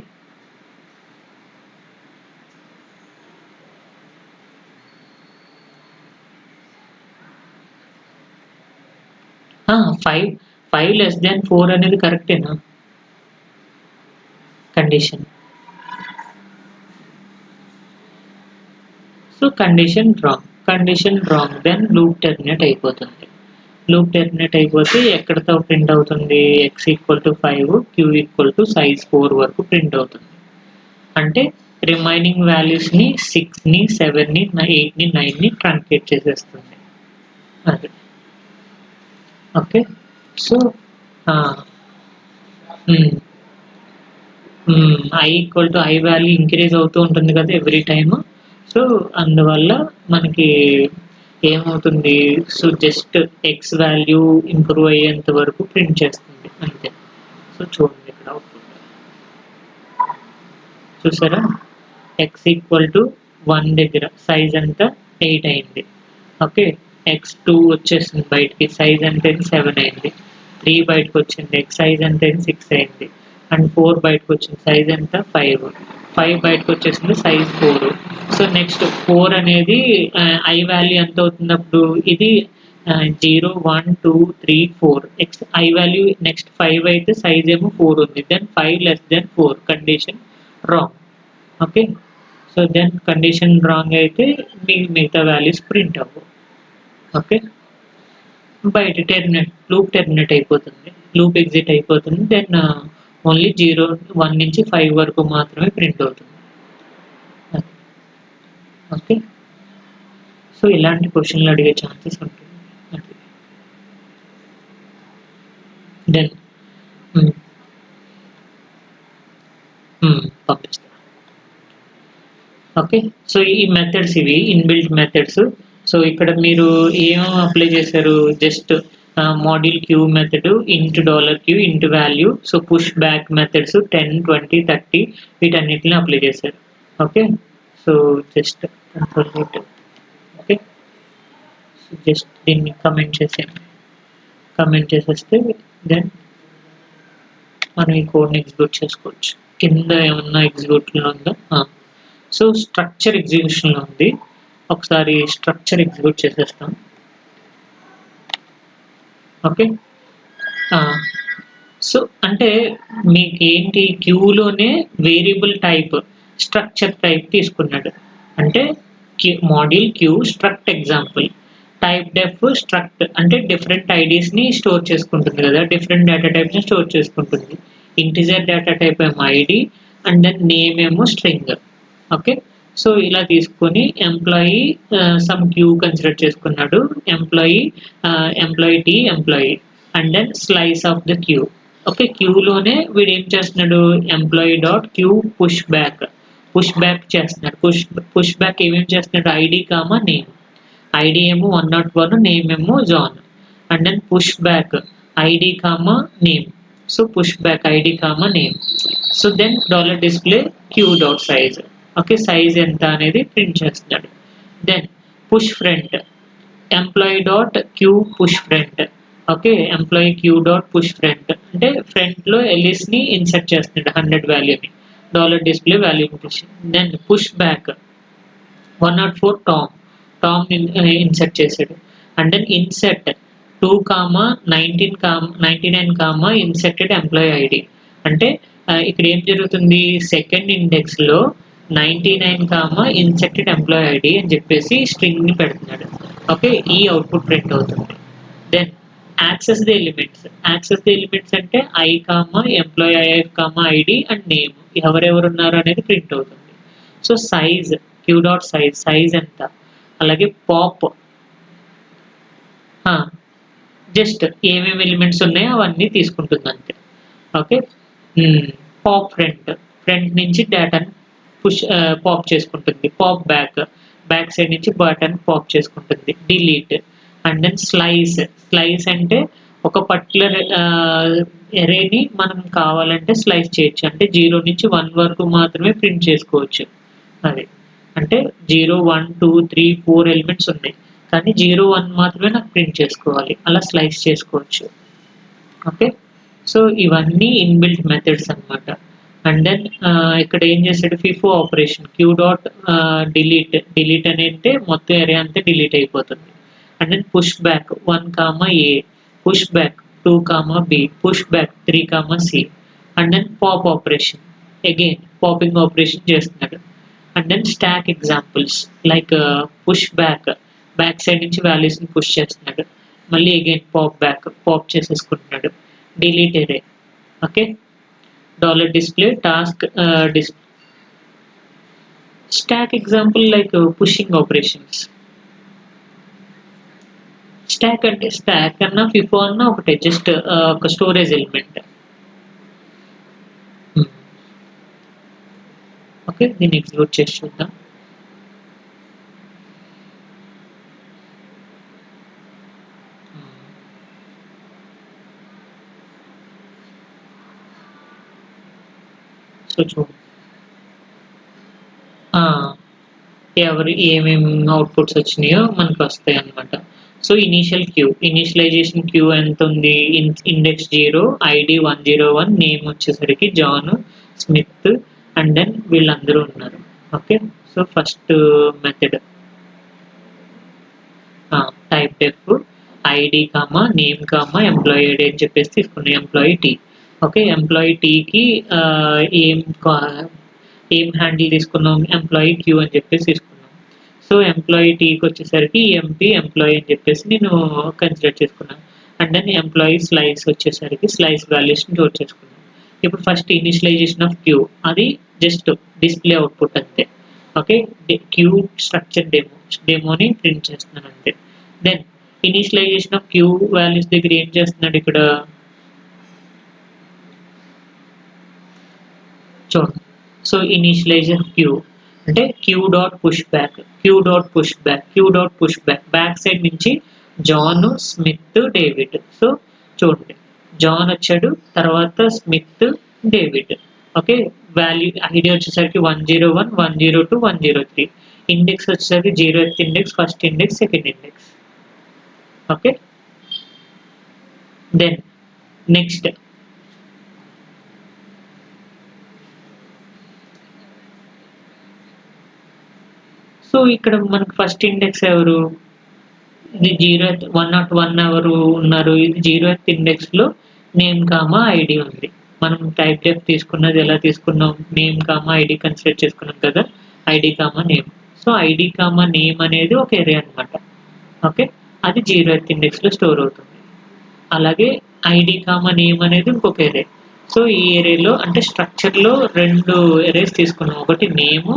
5 లెస్ దాన్ 4 అనేది కరెక్టేనా condition? So condition wrong then loop terminate అయిపోతుంది. లూప్ టెర్మినేట్ అయిపోతే ఎక్కడితో ప్రింట్ అవుతుంది? x equal to 5 q equal to size 4 వరకు ప్రింట్ అవుతుంది. అంటే రిమైనింగ్ వాల్యూస్ని 6ని 7ని 8ని 9ని ట్రాన్స్లేట్ చేసేస్తుంది. అది okay. So I equal to I value increase అవుతూ ఉంటుంది కదా ఎవ్రీ టైమ్. సో అందువల్ల మనకి ఏమవుతుంది? So just X value improve అయ్యేంత వరకు ప్రింట్ చేస్తుంది అంతే. సో చూడండి ఇక్కడ అవుట్పుట్ చూసారా, ఎక్స్ ఈక్వల్ టు 1 దగ్గర సైజ్ అంతా 8 అయింది. ఓకే, x2 వచ్చేసింది బయటికి, సైజ్ అంటే 7 అయింది. 3 బయటకు వచ్చింది, ఎక్స్ సైజ్ అంటే 6 అయింది. అండ్ 4 బయటకు వచ్చింది, సైజ్ ఎంత 5 బయటకు వచ్చేసింది, సైజ్ 4. సో నెక్స్ట్ 4 అనేది ఐ వాల్యూ ఎంత అవుతున్నప్పుడు ఇది 0 1 2 3 4 ఎక్స్ ఐ వాల్యూ నెక్స్ట్ 5 అయితే సైజ్ ఏమో 4 ఉంది. Then 5 less than 4 condition wrong. Okay, so then condition wrong అయితే మిగతా వాల్యూస్ ప్రింట్ అవ్వవు. ఓకే, బయట లూప్ టెర్మినేట్ అయిపోతుంది, లూప్ ఎగ్జిట్ అయిపోతుంది. దెన్ ఓన్లీ 0 1 నుంచి 5 వరకు మాత్రమే ప్రింట్ అవుతుంది. ఓకే, సో ఇలాంటి క్వశ్చన్లు అడిగే ఛాన్సెస్ ఉంటుంది. దెన్ పంపిస్తాను. ఓకే, సో ఈ మెథడ్స్ ఇవి ఇన్బిల్ట్ మెథడ్స్. సో ఇక్కడ మీరు ఏం అప్లై చేశారు? Just module queue method into $q into value. So push back methods 10 20 30 వీటన్నిటిని అప్లై చేశారు. Okay, so just okay, so just దీన్ని కమెంట్ చేసేస్తే దెన్ మనం ఈ కోడ్ని ఎగ్జిక్యూట్ చేసుకోవచ్చు. కింద ఏమన్నా ఎగ్జిక్యూట్లో ఉందా? సో స్ట్రక్చర్ ఎగ్జిక్యూషన్లో ఉంది. ఒకసారి స్ట్రక్చర్ ఎగ్జిక్యూట్ చేసేస్తాం. ఓకే, సో అంటే మీకు ఏంటి, క్యూలోనే వేరియబుల్ టైప్ స్ట్రక్చర్ టైప్ తీసుకున్నాడు. అంటే module queue struct example, type def struct అంటే డిఫరెంట్ ఐడీస్ని స్టోర్ చేసుకుంటుంది కదా, డిఫరెంట్ డేటా టైప్స్ని స్టోర్ చేసుకుంటుంది. ఇంటిజర్ డేటా టైప్ ఏమో ఐడి అండ్ దెన్ నేమ్ ఏమో స్ట్రింగ్. ఓకే, సో ఇలా తీసుకొని ఎంప్లాయీ సమ్ క్యూ కన్సిడర్ చేసుకున్నాడు, employee T employee and then slice of the queue. Okay, క్యూలోనే వీడు ఏం చేస్తున్నాడు, employee dot queue push back చేస్తున్నాడు. పుష్ బ్యాక్ ఏమేమి చేస్తున్నాడు, ఐడి కామా నేమ్. ఐడి ఏమో 101, నేమ్ ఏమో John. And then push back ID comma name. So push back ID comma name. So then $display queue dot size. Okay, size ఎంత అనేది print చేస్తున్నాడు. Then push front employee dot queue push front. Okay, employee queue dot push front అంటే ఫ్రంట్లో ఎలిస్ని insert చేస్తున్నాడు 100 వాల్యూని, $display value. Then push back 104 Tom insert చేశాడు. And then insert 2,99 inserted employee ID. అంటే ఇక్కడ ఏం జరుగుతుంది, సెకండ్ ఇండెక్స్లో 99 ఇన్సెక్టెడ్ ఎంప్లాయీ ఐడి అని చెప్పేసి స్ట్రింగ్ని పెడుతున్నాడు. ఓకే, ఈ అవుట్పుట్ ప్రింట్ అవుతుంది. దెన్ యాక్సెస్ ది ఎలిమెంట్స్ అంటే I comma employee IF comma ID and name, ఎవరెవరు ఉన్నారు అనేది ప్రింట్ అవుతుంది. So size queue dot size ఎంత, అలాగే పాప్ జస్ట్ ఏమేమి ఎలిమెంట్స్ ఉన్నాయో అవన్నీ తీసుకుంటుంది అంతే. ఓకే, పాప్ ఫ్రంట్ నుంచి డేటాను పాప్ చేసుకుంటుంది. పాప్ బ్యాక్ సైడ్ నుంచి బటన్ పాప్ చేసుకుంటుంది. డిలీట్ అండ్ దెన్ స్లైస్ అంటే ఒక పర్టికులర్ ఎరేని మనం కావాలంటే స్లైస్ చేయొచ్చు. అంటే 0 నుంచి 1 వరకు మాత్రమే ప్రింట్ చేసుకోవచ్చు. అది అంటే 0 1 2 3 4 ఎలిమెంట్స్ ఉన్నాయి, కానీ 0 1 మాత్రమే నాకు ప్రింట్ చేసుకోవాలి, అలా స్లైస్ చేసుకోవచ్చు. ఓకే, సో ఇవన్నీ ఇన్బిల్ట్ మెథడ్స్ అనమాట. అండ్ దెన్ ఇక్కడ ఏం చేశాడు, FIFO operation q dot delete అని అంటే మొత్తం ఏరియా అంతా డిలీట్ అయిపోతుంది. And then push back 1, A 2 comma b, push back 3 comma c, and then pop operation, again popping operation చేస్తున్నాడు. And then stack examples like push back side నుంచి values ని push చేస్తున్నాడు, మళ్ళీ again pop చేసేసుకుంటున్నాడు. delete array, okay, $display task display. Stack example like pushing operations. Stock అంటే stock అన్నా FIFO అన్నా ఒకటే, just ఒక స్టోరేజ్ ఎలిమెంట్. ఓకే, దీన్ని ఎగ్జిక్యూట్ చేసి చూద్దాం. సో చూడు ఎవరు ఏమేమి అవుట్పుట్స్ వచ్చినాయో మనకు వస్తాయి అన్నమాట. సో ఇనిషియలైజేషన్ క్యూ ఎంత ఉంది, ఇండెక్స్ 0, ఐడి 101, నేమ్ వచ్చేసరికి జాన్ స్మిత్, అండ్ దెన్ వీళ్ళందరూ ఉన్నారు. Okay, so first method type def ID comma name comma employee ID అని చెప్పేసి తీసుకున్నాం. Employee tea. ఓకే, ఎంప్లాయీ టీకి ఏం హ్యాండిల్ తీసుకున్నాం, ఎంప్లాయీ క్యూ అని చెప్పేసి తీసుకున్నాం. సో ఎంప్లాయీ టీకి వచ్చేసరికి ఎంపీ ఎంప్లాయీ అని చెప్పేసి నేను కన్సిడర్ చేసుకున్నాను. అండ్ దెన్ ఎంప్లాయీ స్లైస్ వచ్చేసరికి స్లైస్ వాల్యూస్ని స్టోర్ చేసుకున్నాను. ఇప్పుడు ఫస్ట్ ఇనిషియలైజేషన్ ఆఫ్ క్యూ, అది జస్ట్ డిస్ప్లే అవుట్పుట్ అంతే. ఓకే, క్యూ స్ట్రక్చర్ డెమోని ప్రింట్ చేస్తున్నాను అంతే. Then initialization of queue values దగ్గర ఏం చేస్తున్నాడు ఇక్కడ చూడండి. సో ఇనిషియలైజేషన్ క్యూ అంటే queue dot push back back side నుంచి జాన్ స్మిత్ డేవిడ్. సో చూడండి, జాన్ వచ్చాడు, తర్వాత Smith David. Okay, value ID వచ్చేసరికి 101, 102, 103, ఇండెక్స్ వచ్చేసరికి 0th index, first index, second index. Okay, then next so ఇక్కడ మనకు ఫస్ట్ ఇండెక్స్ ఎవరు, ఇది 0th 101 ఎవరు ఉన్నారు, ఇది 0th ఇండెక్స్ లో నేమ్ కామా ఐడి ఉంది. మనం టైప్ డెఫ్ తీసుకున్నది ఎలా తీసుకున్నాం, నేమ్ కామా ఐడి కన్సిడర్ చేసుకున్నాం కదా, ID comma name. So ID comma name అనేది ఒక ఏరే అనమాట. ఓకే, అది 0th ఇండెక్స్ లో స్టోర్ అవుతుంది. అలాగే ఐడి కామా నేమ్ అనేది ఇంకొక ఏరే. సో ఈ ఏరేలో అంటే స్ట్రక్చర్ లో 2 ఏరేస్ తీసుకున్నాం, ఒకటి నేమ్,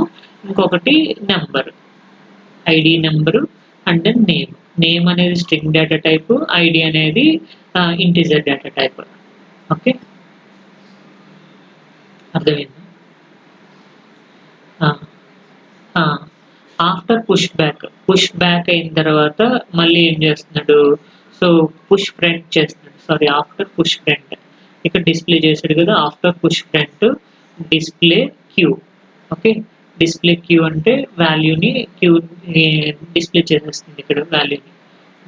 ఇంకొకటి number, ID number, and then name అనేది స్ట్రింగ్ డేటా టైప్, ఐడి అనేది ఇంటిజర్ డేటా టైప్. ఓకే, అర్థమైంది. ఆఫ్టర్ పుష్ బ్యాక్ అయిన తర్వాత మళ్ళీ ఏం చేస్తున్నాడు, సో పుష్ ఫ్రంట్ చేస్తున్నాడు. ఆఫ్టర్ పుష్ ఫ్రంట్ ఇక్కడ డిస్ప్లే చేశాడు కదా, after push front display queue. Okay, display queue అంటే వాల్యూని క్యూ డిస్ప్లే చేసేస్తుంది. ఇక్కడ వాల్యూని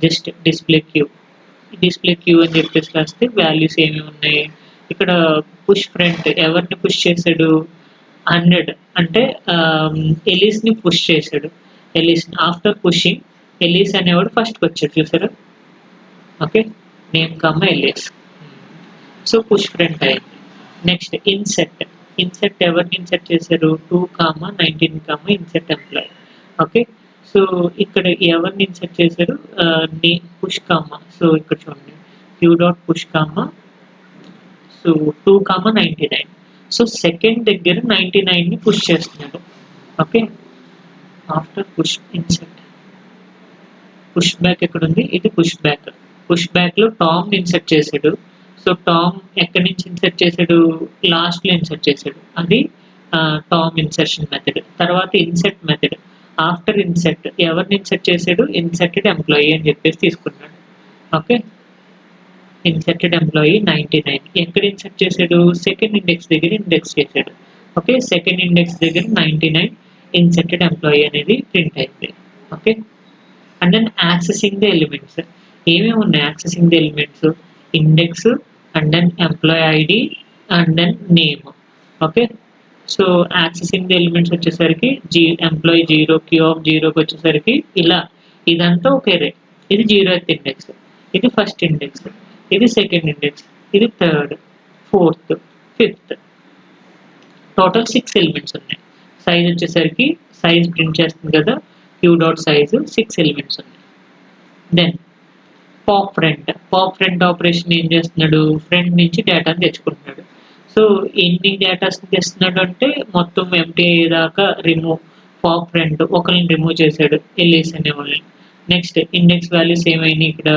జస్ట్ డిస్ప్లే క్యూ అని చెప్పేసి రాస్తే వాల్యూస్ ఏమేమి ఉన్నాయి. ఇక్కడ పుష్ ఫ్రంట్ ఎవరిని పుష్ చేశాడు, 100 అంటే ఎలీస్ ని పుష్ చేశాడు. ఎలీస్ ఆఫ్టర్ పుషింగ్ ఎలీస్ అనేవాడు ఫస్ట్కి వచ్చాడు, చూసారా. Okay, name comma Alice. So push front అయింది. నెక్స్ట్ ఇన్సెట్ ఎవరిని ఇన్సెట్ చేశారు, 2, 19, ఇన్సెట్ ఎంప్లాయీ. ఓకే, సో ఇక్కడ ఎవరిని ఇన్సెట్ చేశారు, పుష్ కామా. సో ఇక్కడ చూడండి, q dot push comma, so 2, 99. So second దగ్గర 99 ని పుష్ చేస్తున్నాడు. Okay, after push insert push back ఎక్కడ ఉంది, ఇది పుష్ బ్యాక్ లో టామ్ ఇన్సెట్ చేశాడు. సో టామ్ ఎక్కడి నుంచి ఇన్సెట్ చేశాడు, లాస్ట్ లో ఇన్సెట్ చేశాడు, అది టామ్ ఇన్సెర్షన్ మెథడ్. తర్వాత ఇన్సెట్ మెథడ్ ఆఫ్టర్ ఇన్సెట్ ఎవరిని ఇన్సెట్ చేశాడు, ఇన్సెటెడ్ ఎంప్లాయీ అని చెప్పేసి తీసుకున్నాడు. ఓకే, ఇన్సెటెడ్ ఎంప్లాయీ 99 ఎక్కడ ఇన్సెట్ చేశాడు, సెకండ్ ఇండెక్స్ దగ్గర ఇండెక్స్ చేశాడు. ఓకే, సెకండ్ ఇండెక్స్ దగ్గర 99 ఇన్సెటెడ్ ఎంప్లాయీ అనేది ప్రింట్ అయింది. Okay, and then accessing the elements ఏమేమి ఉన్నాయి, accessing the elements index, and then employee ID, and then name. Okay, so accessing the elements వచ్చేసరికి employee 0, queue of 0కి వచ్చేసరికి ఇలా ఇదంతా ఒక ఎరే. ఇది 0th ఇండెక్స్, ఇది ఫస్ట్ ఇండెక్స్. ఇది సెకండ్ ఇండెక్స్, ఇది third, fourth, fifth. Total 6 elements ఉన్నాయి. సైజ్ వచ్చేసరికి సైజ్ ప్రింట్ చేస్తుంది కదా, క్యూ డాట్ సైజ్ 6 ఎలిమెంట్స్ ఉన్నాయి. దెన్ పాప్ ఫ్రంట్ ఆపరేషన్ ఏం చేస్తున్నాడు, ఫ్రంట్ నుంచి డేటాను తెచ్చుకుంటున్నాడు. సో ఎన్ని డేటాస్ తెస్తున్నాడు అంటే మొత్తం ఎంటీ అయ్యేదాకా రిమూవ్. పాప్ ఫ్రంట్ ఒకరిని రిమూవ్ చేశాడు, ఎల్ఏస్ అనే వాళ్ళని. నెక్స్ట్ ఇండెక్స్ వాల్యూస్ ఏమైనాయి ఇక్కడ,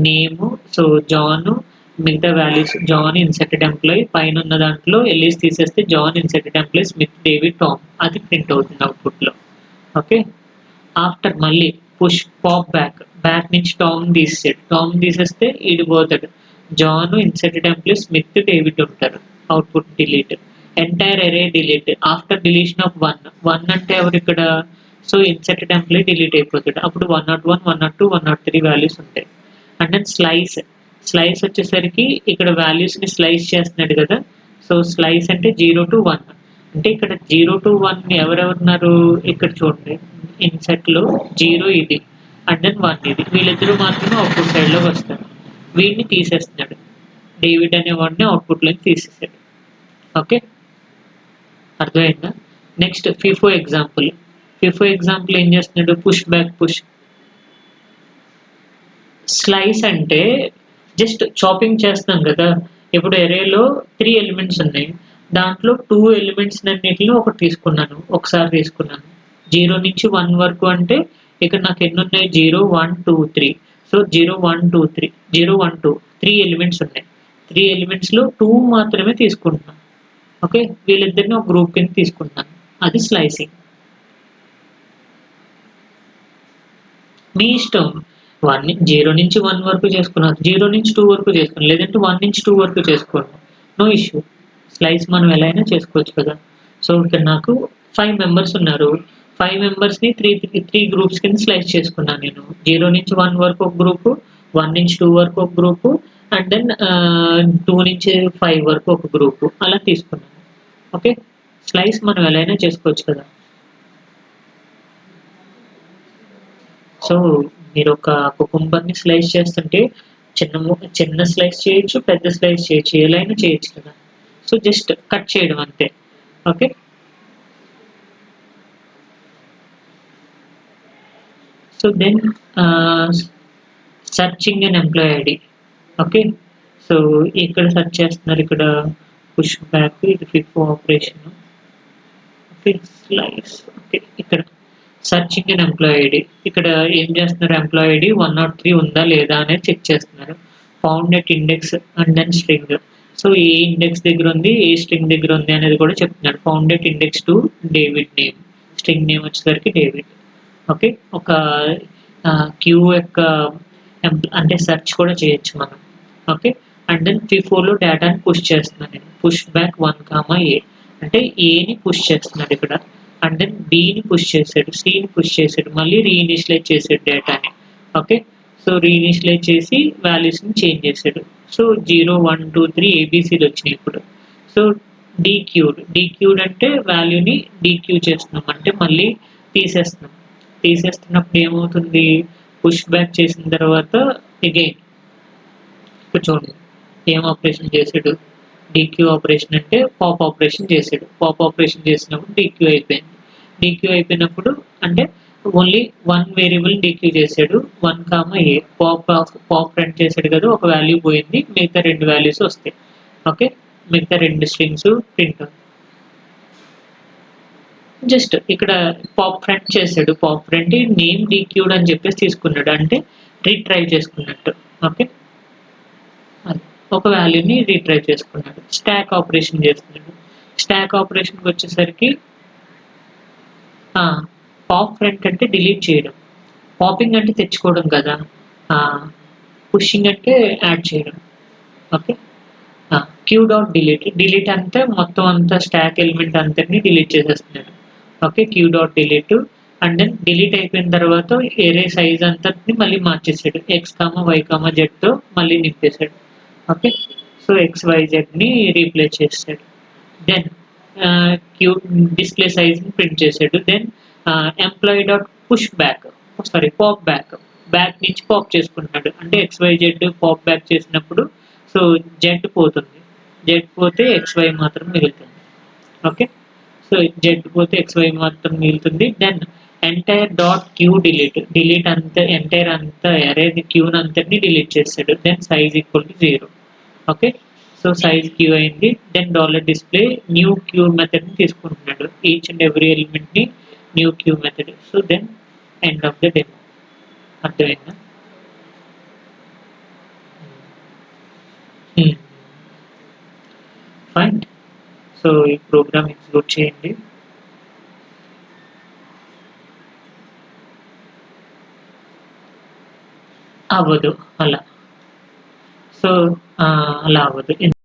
నేమ్, సో జాన్, మిగతా వాల్యూస్ జాన్ ఇన్సర్టెడ్ ఎంప్లాయీ, పైన ఉన్న దాంట్లో ఎల్ఏస్ తీసేస్తే John inserted employee Smith David Tom, అది ప్రింట్ అవుతుంది అవుట్పుట్లో. ఓకే, ఆఫ్టర్ మళ్ళీ పుష్ పాప్ బ్యాక్ నుంచి టామ్ తీసేసాడు, టామ్ తీసేస్తే ఈడిపోతాడు, John inserted employee Smith David ఉంటారు, output delete. Entire array delete after deletion of 1 అంటే ఎవరు ఇక్కడ, సో ఇన్సర్టెడ్ ఎంప్లాయీ డిలీట్ అయిపోతాడు, అప్పుడు 101, 102, 103 వాల్యూస్ ఉంటాయి. అండ్ దెన్ స్లైస్ వచ్చేసరికి ఇక్కడ వాల్యూస్ ని స్లైస్ చేస్తున్నాడు కదా, సో స్లైస్ అంటే 0 to 1. అంటే ఇక్కడ 0 to 1 ఎవరెవరున్నారు ఇక్కడ చూడండి, ఇన్సెట్ లో 0 ఇది అండ్ దెన్ 1 ఇది, వీళ్ళిద్దరూ మాత్రమే అవుట్పుట్ సైడ్ లోకి వస్తారు. వీడిని తీసేస్తున్నాడు, డేవిడ్ అనే వాడిని అవుట్పుట్ లోకి తీసేసాడు. ఓకే, అర్థమైందా? నెక్స్ట్ ఫిఫో ఎగ్జాంపుల్ ఏం చేస్తున్నాడు, పుష్. స్లైస్ అంటే జస్ట్ చాపింగ్ చేస్తాం కదా, ఇప్పుడు ఎరేలో 3 ఎలిమెంట్స్ ఉన్నాయి, దాంట్లో 2 ఎలిమెంట్స్ అన్నిటిలో ఒకసారి తీసుకున్నాను 0 నుంచి 1 వరకు. అంటే ఇక్కడ నాకు ఎన్ని ఉన్నాయి, 0, 1, 2, 3. సో 0, 1, 2, 3, 0, 1, 2, 3 ఎలిమెంట్స్ ఉన్నాయి. 3 ఎలిమెంట్స్లో 2 మాత్రమే తీసుకుంటున్నాను. ఓకే, వీళ్ళిద్దరిని ఒక గ్రూప్ కింద తీసుకుంటాను, అది స్లైసింగ్. మీ ఇష్టం, 0 నుంచి 1 వరకు చేసుకున్నాను, 0 నుంచి 2 వరకు చేసుకున్నాను, లేదంటే 1 నుంచి 2 వరకు చేసుకోండి, నో ఇష్యూ. స్లైస్ మనం ఎలా అయినా చేసుకోవచ్చు కదా. సో ఇక్కడ నాకు 5 మెంబర్స్ ఉన్నారు, 5 మెంబర్స్ని 3 గ్రూప్స్ కింద స్లైస్ చేసుకున్నాను నేను. 0 నుంచి 1 వరకు ఒక గ్రూపు, 1 నుంచి 2 వరకు ఒక గ్రూపు, అండ్ దెన్ 2 నుంచి 5 వరకు ఒక గ్రూపు, అలా తీసుకున్నాను. ఓకే, స్లైస్ మనం ఎలా అయినా చేసుకోవచ్చు కదా. సో మీరు ఒక కుకుంబర్ని స్లైస్ చేస్తుంటే చిన్న స్లైస్ చేయొచ్చు, పెద్ద స్లైస్ చేయొచ్చు, ఎలా అయినా చేయొచ్చు కదా. సో జస్ట్ కట్ చేయడం అంతే. Okay, so then searching and employee ID. Okay, so ఇక్కడ సెర్చ్ చేస్తున్నారు, ఇక్కడ పుష్ బ్యాక్, ఇది FIFO operation. Okay, slice. Okay, ఇక్కడ సర్చింగ్ అండ్ ఎంప్లాయీ ఐడి, ఇక్కడ ఏం చేస్తున్నారు, ఎంప్లాయీ ఐడి 103 ఉందా లేదా అనేది చెక్ చేస్తున్నారు. Found at index and then string, so ఏ ఇండెక్స్ దగ్గర ఉంది, ఏ స్ట్రింగ్ దగ్గర ఉంది అనేది కూడా చెప్తున్నాడు. Found at index two David name, string name వచ్చేసరికి డేవిడ్. ఓకే, ఒక క్యూ యొక్క అంటే సెర్చ్ కూడా చేయొచ్చు మనం. ఓకే, అండ్ దెన్ ఫిఫోలో డేటాని పుష్ చేస్తున్నాను నేను, పుష్ బ్యాక్ 1, A అంటే ఏని పుష్ చేస్తున్నాడు ఇక్కడ, అండ్ దెన్ బిని పుష్ చేసాడు, సిని పుష్ చేసాడు, మళ్ళీ రీఇనిషియలైజ్ చేసాడు డేటాని. ఓకే, సో రీఇనిషియలైజ్ చేసి వాల్యూస్ని చేంజ్ చేసాడు. సో 0, 1, 2, 3 ఏబిసిలు వచ్చినాయి ఇప్పుడు. సో డీక్యూడ్ అంటే వాల్యూని డీక్యూ చేస్తున్నాం, అంటే మళ్ళీ తీసేస్తున్నప్పుడు ఏమవుతుంది, పుష్ బ్యాక్ చేసిన తర్వాత అగైన్ ఇప్పుడు చూడండి ఏం ఆపరేషన్ చేసాడు, డీక్యూ ఆపరేషన్ అంటే పాప్ ఆపరేషన్ చేసాడు, పాప్ ఆపరేషన్ చేసినప్పుడు డీక్యూ అయిపోయింది. డీక్యూ అయిపోయినప్పుడు అంటే ఓన్లీ 1 వేరియబుల్ డీక్యూ చేసాడు, 1, A. పాప్ ప్రింట్ చేసాడు కదా, ఒక వాల్యూ పోయింది, మిగతా 2 వాల్యూస్ వస్తాయి. ఓకే, మిగతా 2 స్ట్రింగ్స్ ప్రింట్. జస్ట్ ఇక్కడ పాప్ ప్రింట్ చేసాడు, పాప్ ప్రింట్ నేమ్ డీక్యూడ్ అని చెప్పేసి తీసుకున్నాడు, అంటే రీట్రైవ్ చేసుకున్నట్టు. ఓకే, ఒక వాల్యూని రీట్రైవ్ చేసుకున్నాడు. స్టాక్ ఆపరేషన్ చేస్తున్నాడు, స్టాక్ ఆపరేషన్కి వచ్చేసరికి పాప్ ఫ్రంట్ అంటే డిలీట్ చేయడం, పాపింగ్ అంటే తెచ్చుకోవడం కదా, పుషింగ్ అంటే యాడ్ చేయడం. ఓకే, క్యూ డాట్ డిలీట్ అంటే మొత్తం అంతా స్టాక్ ఎలిమెంట్ అంతటిని డిలీట్ చేసేస్తున్నాడు. Okay, queue dot delete, and then delete అయిపోయిన తర్వాత ఏరే సైజ్ అంతటిని మళ్ళీ మార్చేసాడు, X, Y, Zతో మళ్ళీ నింపేశాడు. ఓకే, సో XYZని రీప్లేస్ చేసాడు. దెన్ క్యూ డిస్ప్లే సైజ్ని ప్రింట్ చేసాడు. Then employee dot push back, pop back, back నుంచి పాప్ చేసుకుంటున్నాడు. అంటే XYZ పాప్ బ్యాక్ చేసినప్పుడు సో Z పోతుంది. Z పోతే XY మాత్రం మిగులుతుంది. ఓకే. సో Z పోతే XY మాత్రం మిగులుతుంది. Then entire dot queue delete అంతా ఎంటైర్ అంతా అరే క్యూని అంతటిని డిలీట్ చేస్తాడు. Then size equal to 0. Okay. So size queue అయింది. Then dollar display new queue మెథడ్ని తీసుకుంటున్నాడు. ఈచ్ అండ్ ఎవ్రీ ఎలిమెంట్ని new queue method. So then end of the demo. అర్థమైందా? ఫైన్. సో ఈ ప్రోగ్రామ్ ఎగ్జిక్యూట్ చేయండి. అవ్వదు అలా. సో అలా అవ్వదు.